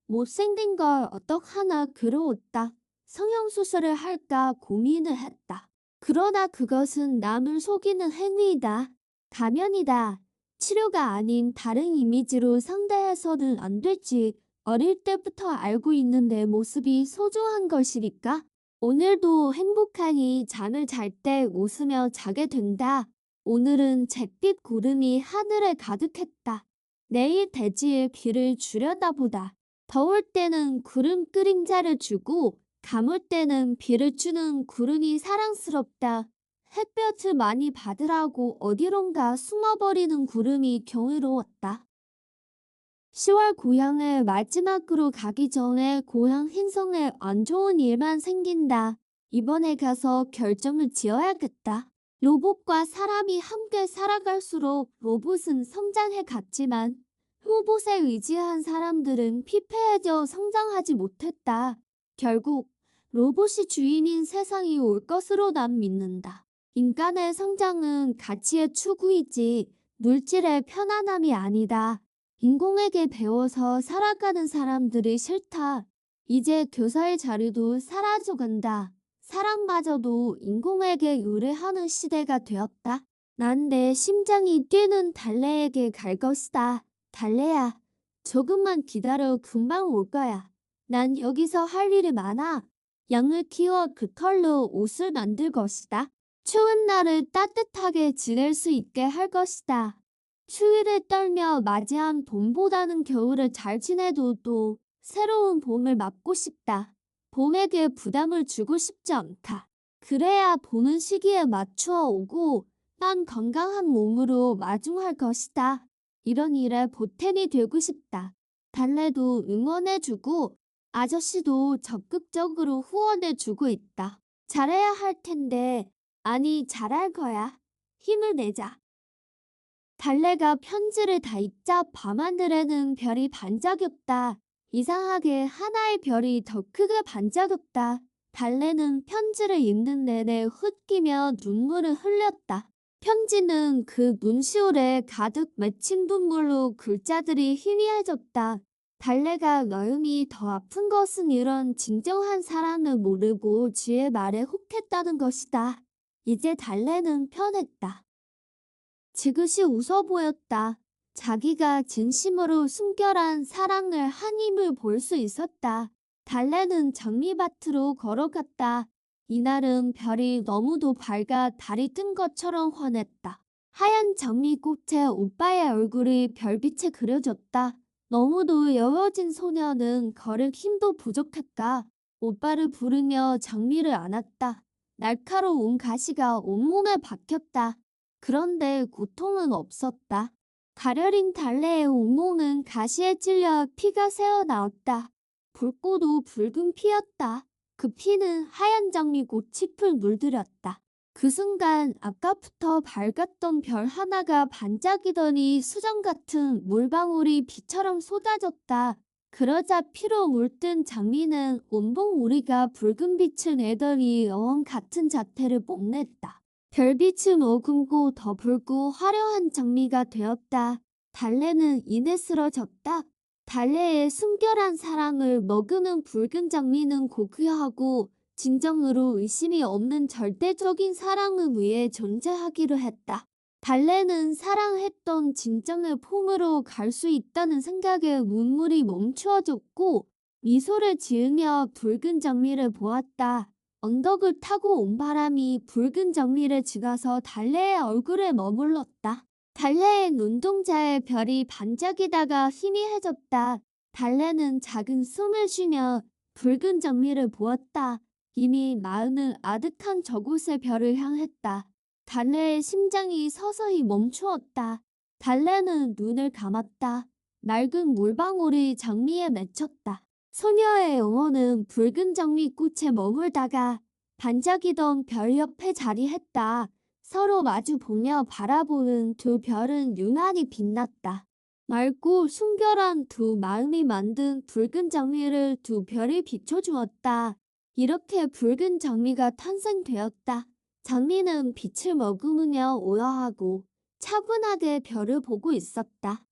못생긴 걸 어떡하나 그러웠다. 성형수술을 할까 고민을 했다. 그러나 그것은 남을 속이는 행위이다. 가면이다. 치료가 아닌 다른 이미지로 상대해서는 안 되지. 어릴 때부터 알고 있는 내 모습이 소중한 것이니까. 오늘도 행복하니 잠을 잘 때 웃으며 자게 된다. 오늘은 잿빛 구름이 하늘에 가득했다. 내일 대지에 비를 주려다 보다. 더울 때는 구름 그림자를 주고 가물 때는 비를 주는 구름이 사랑스럽다. 햇볕을 많이 받으라고 어디론가 숨어버리는 구름이 경이로웠다. 10월 고향을 마지막으로 가기 전에 고향 행성에 안 좋은 일만 생긴다. 이번에 가서 결정을 지어야겠다. 로봇과 사람이 함께 살아갈수록 로봇은 성장해 갔지만 로봇에 의지한 사람들은 피폐해져 성장하지 못했다. 결국 로봇이 주인인 세상이 올 것으로 난 믿는다. 인간의 성장은 가치의 추구이지 물질의 편안함이 아니다. 인공에게 배워서 살아가는 사람들이 싫다. 이제 교사의 자리도 사라져간다. 사랑마저도 인공에게 의뢰하는 시대가 되었다. 난 내 심장이 뛰는 달래에게 갈 것이다. 달래야, 조금만 기다려 금방 올 거야. 난 여기서 할 일이 많아. 양을 키워 그 털로 옷을 만들 것이다. 추운 날을 따뜻하게 지낼 수 있게 할 것이다. 추위를 떨며 맞이한 봄보다는 겨울을 잘 지내도 또 새로운 봄을 맞고 싶다. 봄에게 부담을 주고 싶지 않다. 그래야 보는 시기에 맞추어 오고 난 건강한 몸으로 마중할 것이다. 이런 일에 보탬이 되고 싶다. 달래도 응원해주고 아저씨도 적극적으로 후원해주고 있다. 잘해야 할 텐데, 아니 잘할 거야. 힘을 내자. 달래가 편지를 다 읽자 밤하늘에는 별이 반짝였다. 이상하게 하나의 별이 더 크게 반짝였다. 달래는 편지를 읽는 내내 흩기며 눈물을 흘렸다. 편지는 그 눈시울에 가득 맺힌 눈물로 글자들이 희미해졌다. 달래가 너음이 더 아픈 것은 이런 진정한 사랑을 모르고 쥐의 말에 혹했다는 것이다. 이제 달래는 편했다. 지그시 웃어 보였다. 자기가 진심으로 순결한 사랑을 한 힘을 볼 수 있었다. 달래는 장미밭으로 걸어갔다. 이날은 별이 너무도 밝아 달이 뜬 것처럼 환했다. 하얀 장미꽃에 오빠의 얼굴이 별빛에 그려졌다. 너무도 여워진 소녀는 걸을 힘도 부족했다. 오빠를 부르며 장미를 안았다. 날카로운 가시가 온몸에 박혔다. 그런데 고통은 없었다. 가려린 달래의 온몸은 가시에 찔려 피가 새어나왔다. 불꽃도 붉은 피였다. 그 피는 하얀 장미꽃 잎을 물들였다. 그 순간 아까부터 밝았던 별 하나가 반짝이더니 수정 같은 물방울이 비처럼 쏟아졌다. 그러자 피로 물든 장미는 온통 우리가 붉은 빛을 내더니 여왕 같은 자태를 뽐냈다. 별빛을 머금고 더 붉고 화려한 장미가 되었다. 달래는 이내 쓰러졌다. 달래의 순결한 사랑을 머금은 붉은 장미는 고귀하고 진정으로 의심이 없는 절대적인 사랑을 위해 존재하기로 했다. 달래는 사랑했던 진정의 폼으로 갈 수 있다는 생각에 눈물이 멈추어졌고 미소를 지으며 붉은 장미를 보았다. 언덕을 타고 온 바람이 붉은 장미를 지가서 달래의 얼굴에 머물렀다. 달래의 눈동자에 별이 반짝이다가 희미해졌다. 달래는 작은 숨을 쉬며 붉은 장미를 보았다. 이미 마음은 아득한 저곳의 별을 향했다. 달래의 심장이 서서히 멈추었다. 달래는 눈을 감았다. 맑은 물방울이 장미에 맺혔다. 소녀의 영혼은 붉은 장미꽃에 머물다가 반짝이던 별 옆에 자리했다. 서로 마주 보며 바라보는 두 별은 유난히 빛났다. 맑고 순결한 두 마음이 만든 붉은 장미를 두 별이 비춰주었다. 이렇게 붉은 장미가 탄생되었다. 장미는 빛을 머금으며 우아하고 차분하게 별을 보고 있었다.